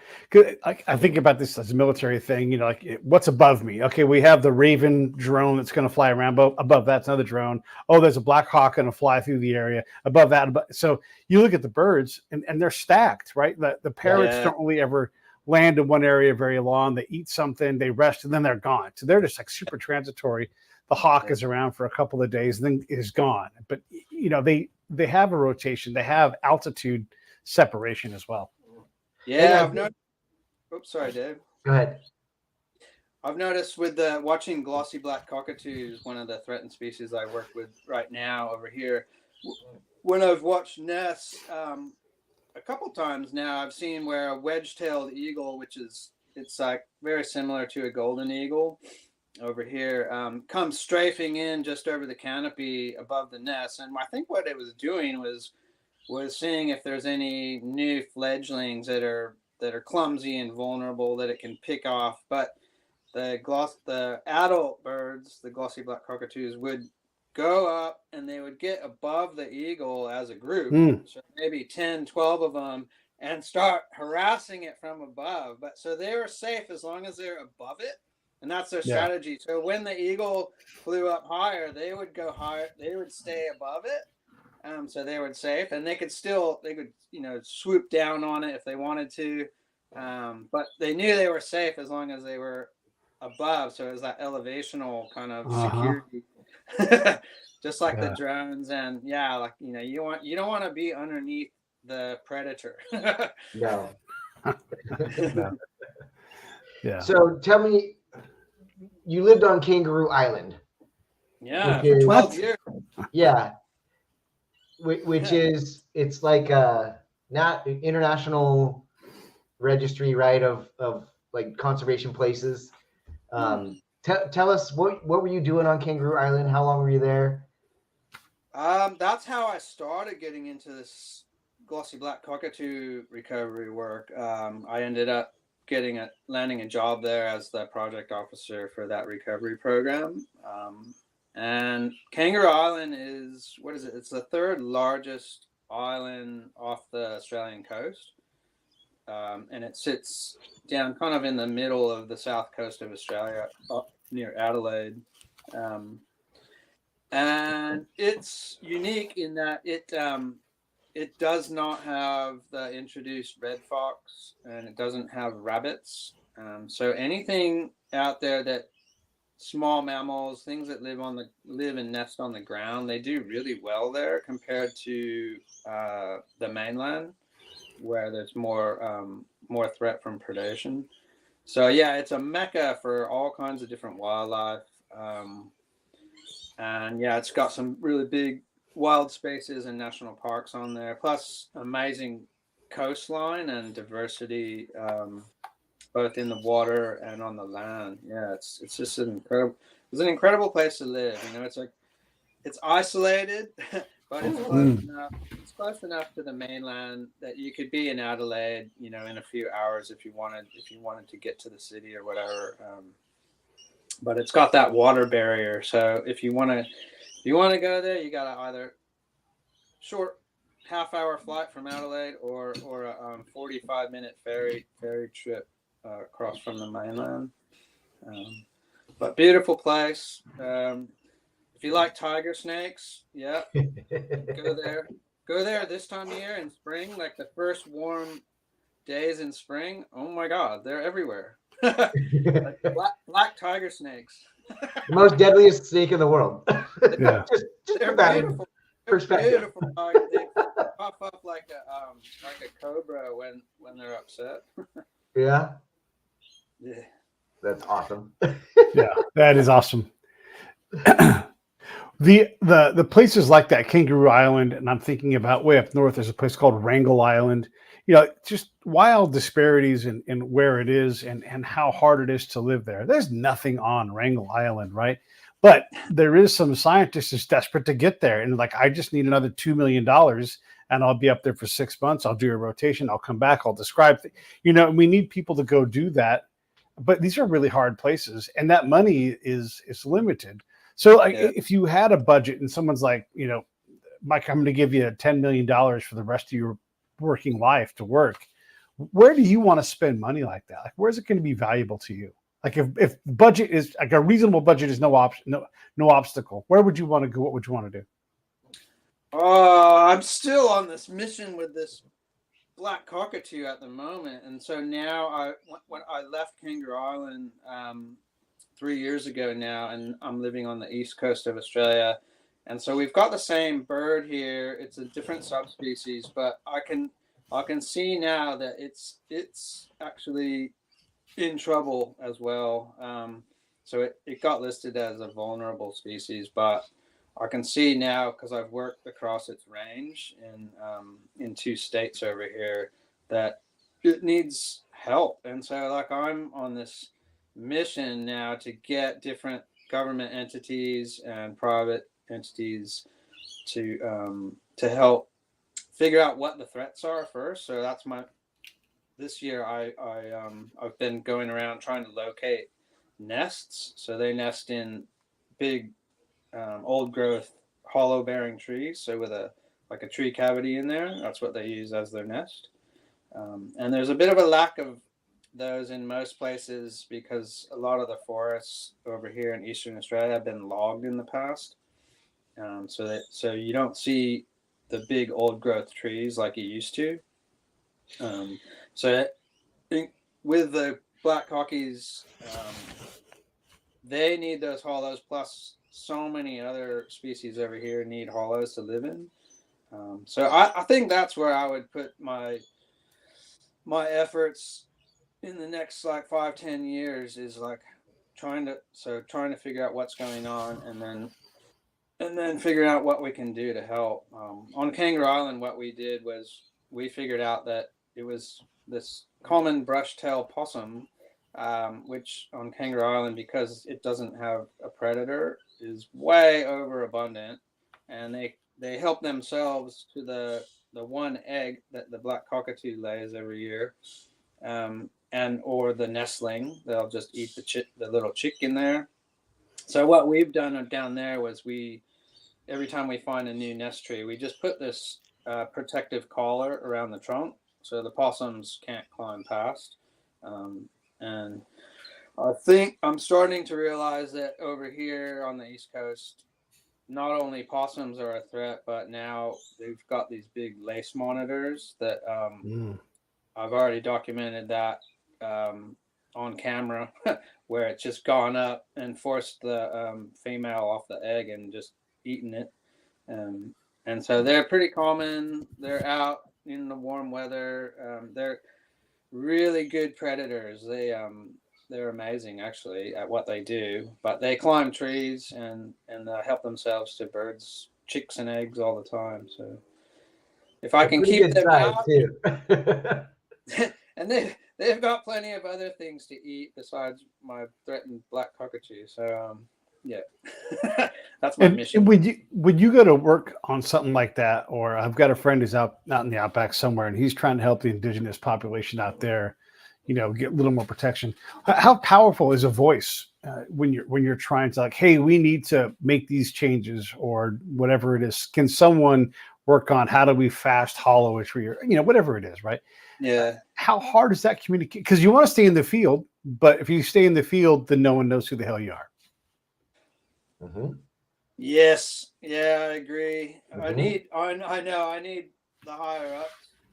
I think about this as a military thing, like what's above me? Okay, we have the Raven drone that's going to fly around. Above that's another drone. Oh, there's a Black Hawk going to fly through the area. Above that. So you look at the birds, and they're stacked, right? The parrots don't really ever land in one area very long. They eat something, they rest, and then they're gone. So they're just like super transitory. The hawk is around for a couple of days, and then is gone. But they have a rotation. They have altitude separation as well. Yeah, oops, sorry, Dave. Go ahead. I've noticed with watching glossy black cockatoos, one of the threatened species I work with right now over here. When I've watched nests a couple times now, I've seen where a wedge-tailed eagle, it's like very similar to a golden eagle over here, comes strafing in just over the canopy above the nest. And I think what it was doing was seeing if there's any new fledglings that are clumsy and vulnerable that it can pick off. But the adult birds, the glossy black cockatoos, would go up and they would get above the eagle as a group. So maybe 10, 12 of them, and start harassing it from above. But so they were safe as long as they're above it. And that's their strategy. So when the eagle flew up higher, they would go higher. They would stay above it. So they were safe, and they could swoop down on it if they wanted to. But they knew they were safe as long as they were above. So it was that elevational kind of security, just like the drones. And you don't want to be underneath the predator. No. No. Yeah. So tell me, you lived on Kangaroo Island. Yeah, for 12 years. Yeah. Which is, it's like a international registry, right, of like conservation places. Tell Tell us what were you doing on Kangaroo Island? How long were you there? That's how I started getting into this glossy black cockatoo recovery work. I ended up landing a job there as the project officer for that recovery program. And Kangaroo Island is, what is it? It's the third largest island off the Australian coast. And it sits down kind of in the middle of the south coast of Australia, up near Adelaide. And it's unique in that it does not have the introduced red fox, and it doesn't have rabbits. So anything out there that small mammals, things that live and nest on the ground, they do really well there compared to the mainland, where there's more threat from predation. So yeah, it's a mecca for all kinds of different wildlife. And yeah, it's got some really big wild spaces and national parks on there, plus amazing coastline and diversity, both in the water and on the land. Yeah, it's just an incredible place to live. You know, it's isolated, but it's close enough. It's close enough to the mainland that you could be in Adelaide, you know, in a few hours if you wanted to get to the city or whatever. But it's got that water barrier, so if you want to go there, you got to either short half-hour flight from Adelaide or a 45-minute ferry trip across from the mainland. But beautiful place. If you like tiger snakes, yeah, go there this time of year in spring, like the first warm days in spring. Oh my God, they're everywhere. Like black tiger snakes. The most deadliest snake in the world. Yeah. just They're put that beautiful. in perspective. Beautiful. They puff up like a cobra when they're upset. Yeah. Yeah. That's awesome. Yeah, that is awesome. The places like that, Kangaroo Island, and I'm thinking about way up north, there's a place called Wrangel Island. You know, just wild disparities in where it is and how hard it is to live there. There's nothing on Wrangel Island, right? But there is some scientists who's desperate to get there. And like, I just need another $2 million and I'll be up there for 6 months. I'll do a rotation. I'll come back. I'll describe, you know, we need people to go do that. But these are really hard places and that money is limited. So if you had a budget and someone's like, you know, Mike, I'm going to give you $10 million for the rest of your working life to work, where do you want to spend money like that? Like, where's it going to be valuable to you? Like if budget is like a reasonable budget is no obstacle, where would you want to go? What would you want to do? I'm still on this mission with this black cockatoo at the moment. And so now when I left Kangaroo Island 3 years ago now, and I'm living on the east coast of Australia. And so we've got the same bird here. It's a different subspecies, but I can see now that it's actually in trouble as well. So it got listed as a vulnerable species, but I can see now, because I've worked across its range in 2 states over here, that it needs help. And so like I'm on this mission now to get different government entities and private entities to help figure out what the threats are first. So that's this year I've been going around trying to locate nests. So they nest in big old growth hollow bearing trees. So with a tree cavity in there, that's what they use as their nest. And there's a bit of a lack of those in most places because a lot of the forests over here in Eastern Australia have been logged in the past. So you don't see the big old growth trees like you used to. With the black cockies, they need those hollows, plus so many other species over here need hollows to live in. So I think that's where I would put my efforts in the next like 5-10 years, is like trying to figure out what's going on and then figuring out what we can do to help. On Kangaroo Island, what we did was we figured out that it was this common brush-tailed possum which on Kangaroo Island, because it doesn't have a predator, is way overabundant, and they help themselves to the one egg that the black cockatoo lays every year, and or the nestling. They'll just eat the little chick in there. So what we've done down there was every time we find a new nest tree, we just put this protective collar around the trunk so the possums can't climb past. And I think I'm starting to realize that over here on the East Coast, not only possums are a threat, but now they've got these big lace monitors that I've already documented that on camera where it's just gone up and forced the female off the egg and just eaten it. And so they're pretty common. They're out in the warm weather. They're really good predators. They're amazing actually at what they do, but they climb trees and help themselves to birds, chicks and eggs all the time. So if I can keep them out too. And they've got plenty of other things to eat besides my threatened black cockatoo. So yeah, that's my mission. And would you go to work on something like that? Or I've got a friend who's out in the outback somewhere, and he's trying to help the indigenous population out there, get a little more protection. How powerful is a voice when you're trying to, like, hey, we need to make these changes or whatever it is? Can someone work on how do we fast hollow a tree or whatever it is, right? Yeah. How hard is that communicate? Because you want to stay in the field, but if you stay in the field, then no one knows who the hell you are. Mm-hmm. Yes. Yeah, I agree. Mm-hmm. I need the higher ups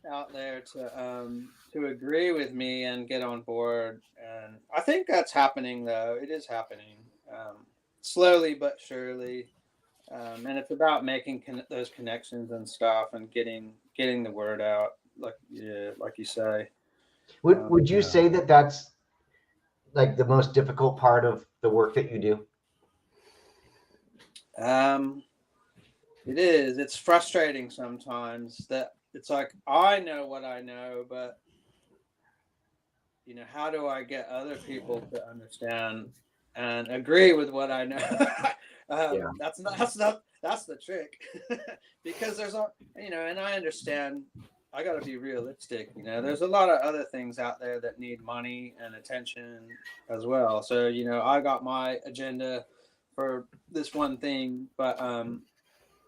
out there to agree with me and get on board. And I think that's happening, though. It is happening slowly but surely. And it's about making those connections and stuff and getting the word out, like you say. Would you say that that's like the most difficult part of the work that you do? It is. It's frustrating sometimes that it's like I know what I know, but how do I get other people to understand and agree with what I know? That's the trick. Because there's and I understand I got to be realistic. There's a lot of other things out there that need money and attention as well. So, I got my agenda for this one thing, but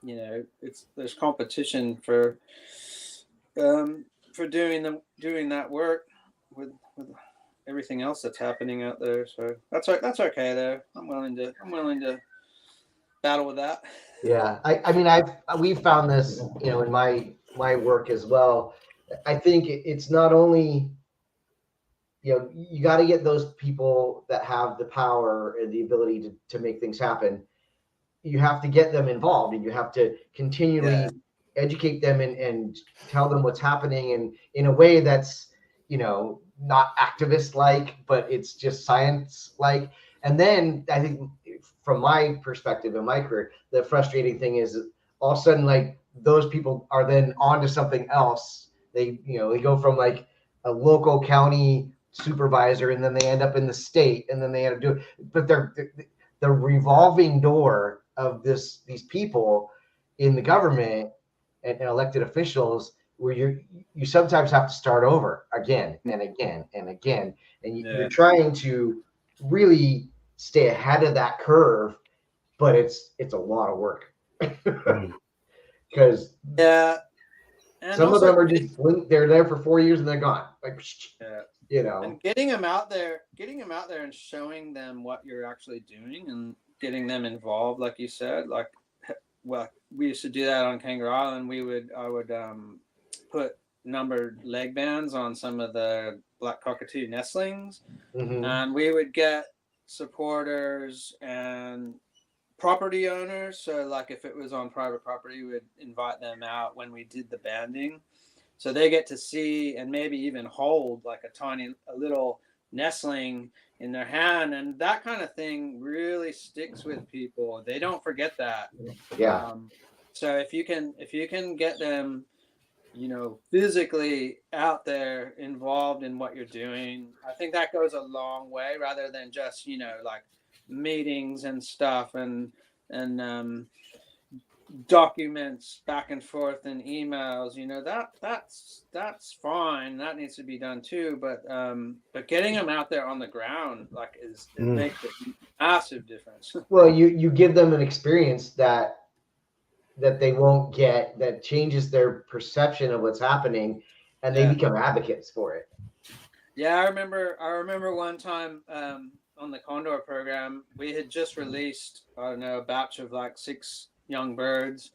there's competition for doing that work with everything else that's happening out there. So that's okay though. I'm willing to battle with that. Yeah, we've found this, in my work as well. I think it's not only, you got to get those people that have the power and the ability to make things happen. You have to get them involved, and you have to continually educate them and tell them what's happening, and in a way that's, not activist like, but it's just science like. And then I think from my perspective in my career, the frustrating thing is all of a sudden, like, those people are then on to something else. They go from like a local county supervisor, and then they end up in the state, and then they end up doing, but the revolving door of these people in the government and elected officials, where you sometimes have to start over again and again and again, and you're trying to really stay ahead of that curve, but it's a lot of work. Because some of them are just they're there for 4 years and they're gone, like, and getting them out there and showing them what you're actually doing and getting them involved, like you said. Like, well, we used to do that on Kangaroo Island. I would put numbered leg bands on some of the black cockatoo nestlings, and we would get supporters and property owners. So like if it was on private property, we would invite them out when we did the banding, so they get to see and maybe even hold like a little nestling in their hand, and that kind of thing really sticks with people. They don't forget that. Yeah. So if you can get them physically out there involved in what you're doing. I think that goes a long way, rather than just, like meetings and stuff and documents back and forth and emails. That's fine. That needs to be done too. But getting them out there on the ground, like, it makes a massive difference. Well, you give them an experience that they won't get, that changes their perception of what's happening, and they become advocates for it. Yeah, I remember one time on the Condor program, we had just released, I don't know, a batch of like 6 young birds,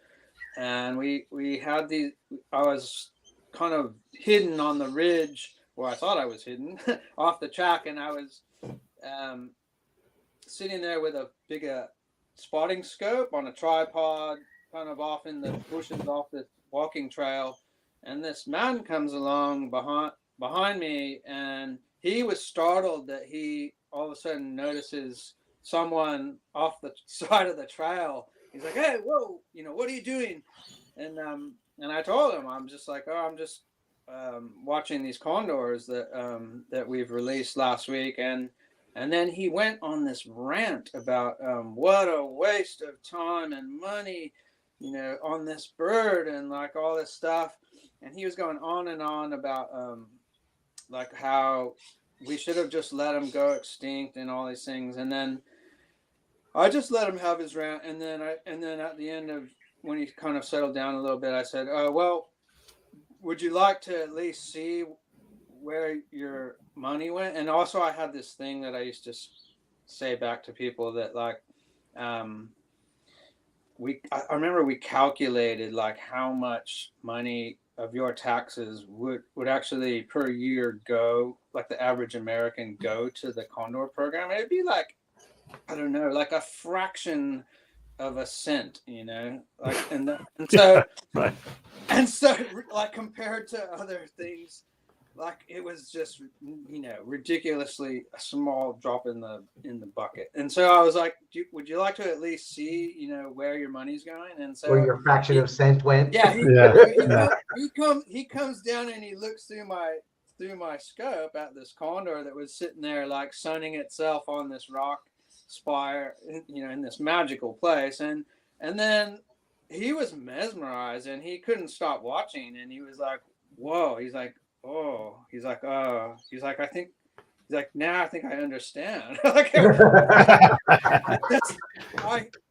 and we had these. I was kind of hidden on the ridge, where I thought I was hidden off the track, and I was sitting there with a bigger spotting scope on a tripod, kind of off in the bushes off the walking trail, and this man comes along behind me, and he was startled that he all of a sudden notices someone off the side of the trail. He's like, "Hey, whoa, what are you doing?" And I told him, I'm just like, "Oh, I'm just watching these condors that we've released last week." And then he went on this rant about what a waste of time and money, on this bird, and like all this stuff. And he was going on and on about like how we should have just let him go extinct and all these things. And then I just let him have his rant. And then at the end of, when he kind of settled down a little bit, I said, "Oh, well, would you like to at least see where your money went?" And also, I had this thing that I used to say back to people, that like, I remember we calculated like how much money of your taxes would actually per year go, like the average American, go to the Condor program. It'd be like, I don't know, like a fraction of a cent, like, and so right. And so, like, compared to other things, like, it was just, ridiculously a small drop in the bucket. And so I was like, would you like to at least see, where your money's going? And so, where your fraction of cent went. Yeah, he comes down and he looks through my scope at this condor that was sitting there, like, sunning itself on this rock spire, in this magical place. And then he was mesmerized, and he couldn't stop watching. And he was like, "Whoa!" He's like, "Oh," he's like, "I think." He's like, "Now I think I understand." Like,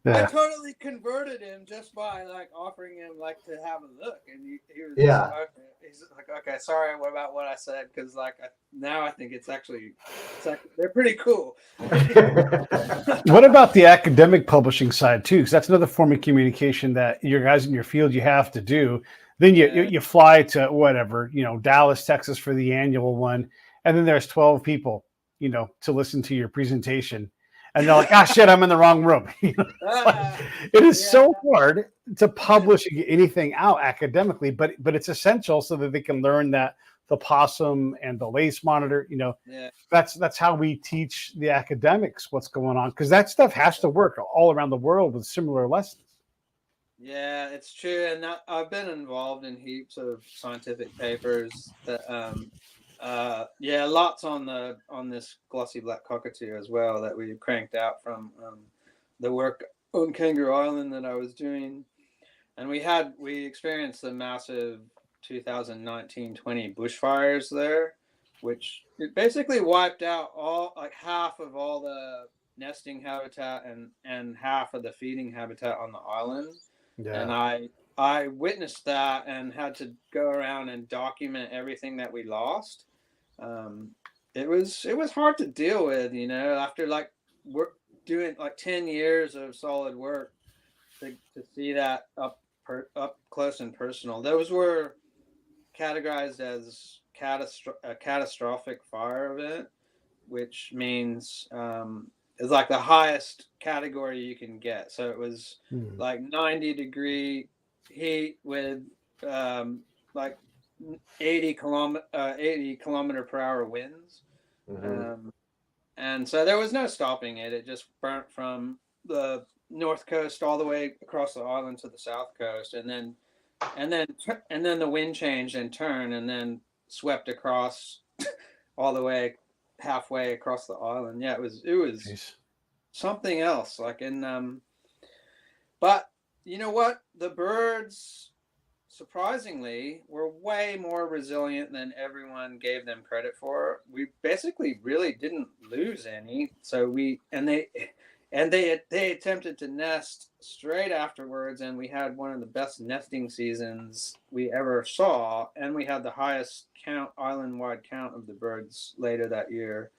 I totally converted him just by like offering him like to have a look, and he was like, okay. He's like, "Okay, sorry about what I said, because like now I think it's actually they're pretty cool." What about the academic publishing side too? Because that's another form of communication that your guys in your field you have to do. Then you fly to whatever, Dallas, Texas for the annual one, and then there's 12 people, to listen to your presentation, and they're like, "Ah, shit, I'm in the wrong room." It is so hard to publish anything out academically, but it's essential so that they can learn that the possum and the lace monitor, that's how we teach the academics what's going on, because that stuff has to work all around the world with similar lessons. Yeah, it's true. And I've been involved in heaps of scientific papers that lots on this glossy black cockatoo as well, that we cranked out from the work on Kangaroo Island that I was doing. And we experienced the massive 2019-20 bushfires there, which it basically wiped out half of all the nesting habitat and half of the feeding habitat on the island. Yeah. And I witnessed that and had to go around and document everything that we lost. It was hard to deal with, after like we're doing like 10 years of solid work to see that up close and personal. Those were categorized as a catastrophic fire event, which means is like the highest category you can get. So it was like 90-degree heat with like 80 kilometer per hour winds. And so there was no stopping it. It just burnt from the north coast all the way across the island to the south coast. And then and then the wind changed and turned and then swept across all the way halfway across the island. Yeah, it was Jeez. something else. Like but you know what? The birds, surprisingly, were way more resilient than everyone gave them credit for. We basically really didn't lose any. So they attempted to nest straight afterwards, and we had one of the best nesting seasons we ever saw, and we had the highest island-wide count of the birds later that year,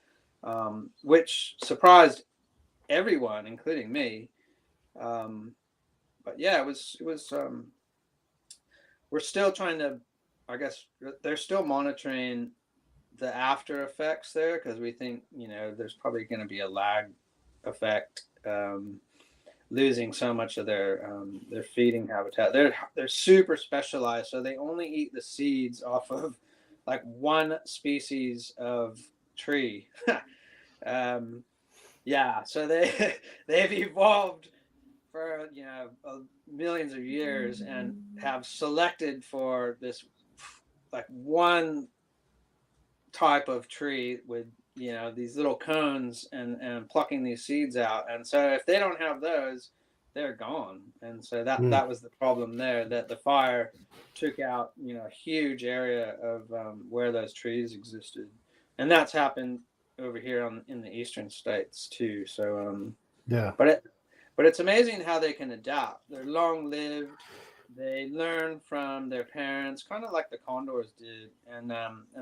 which surprised everyone, including me. But yeah, it was. We're still trying to, I guess, they're still monitoring the after effects there, because we think, there's probably going to be a lag effect, losing so much of their feeding habitat. They're super specialized, so they only eat the seeds off of like one species of tree. Yeah, so they've evolved for millions of years and have selected for this like one type of tree with these little cones and plucking these seeds out. And so if they don't have those, they're gone. And so that was the problem there, that the fire took out a huge area of where those trees existed. And that's happened over here in the eastern states too. So yeah, but it's amazing how they can adapt. They're long-lived. They learn from their parents, kind of like the condors did, and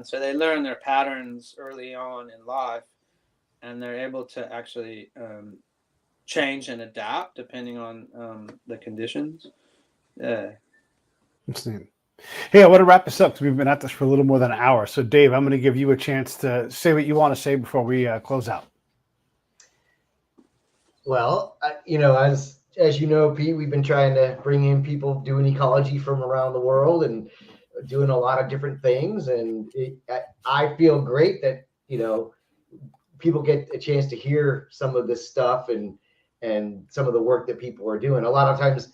so they learn their patterns early on in life, and they're able to actually change and adapt depending on the conditions. Yeah. Interesting. Hey, I want to wrap this up because we've been at this for a little more than an hour. So, Dave, I'm going to give you a chance to say what you want to say before we close out. Well, as you know, Pete, we've been trying to bring in people doing ecology from around the world and doing a lot of different things. And I feel great that, people get a chance to hear some of this stuff and some of the work that people are doing. A lot of times,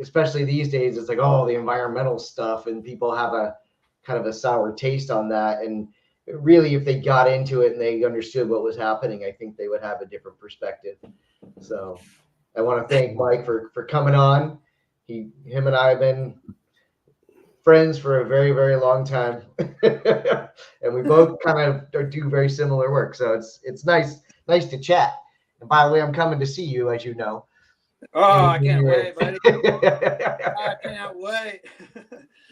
especially these days, it's like, oh, the environmental stuff, and people have a kind of a sour taste on that. And really, if they got into it and they understood what was happening, I think they would have a different perspective. So I want to thank Mike for coming on. Him and I have been friends for a very, very long time. And we both kind of do very similar work. So it's nice to chat. And by the way, I'm coming to see you, as you know. Oh, I can't wait, buddy. I can't wait.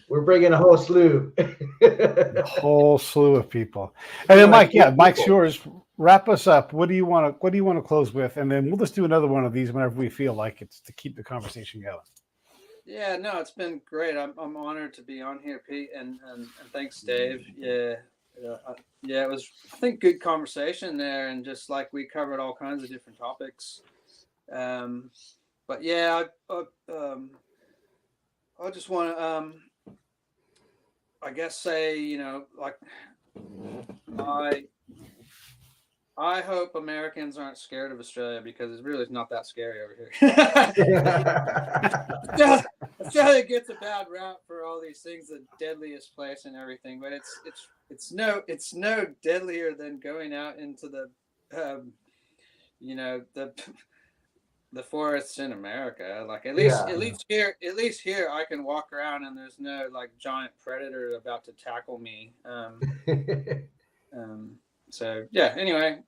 We're bringing a whole slew. A whole slew of people. And then Mike, Mike's yours. Wrap us up. What do you want to close with? And then we'll just do another one of these whenever we feel like it's, to keep the conversation going. Yeah, no, it's been great. I'm honored to be on here, Pete, and thanks, Dave. Yeah, it was, I think, good conversation there, and just like we covered all kinds of different topics. But yeah, I just want to, I guess, say, like, I hope Americans aren't scared of Australia, because it's really not that scary over here. Australia gets a bad rap for all these things, the deadliest place and everything, but it's no deadlier than going out into the the forests in America. Like at least here I can walk around and there's no like giant predator about to tackle me. So yeah, anyway,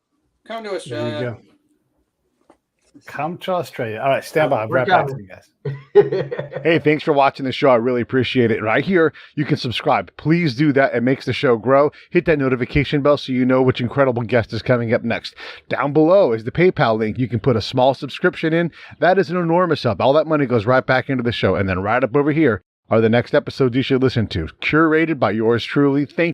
come to Australia. There you go. Come to Australia. All right, stand by. I'll be right back to you guys. Hey, thanks for watching the show. I really appreciate it. Right here, you can subscribe. Please do that. It makes the show grow. Hit that notification bell so you know which incredible guest is coming up next. Down below is the PayPal link. You can put a small subscription in. That is an enormous help. All that money goes right back into the show. And then right up over here are the next episodes you should listen to, curated by yours truly. Thank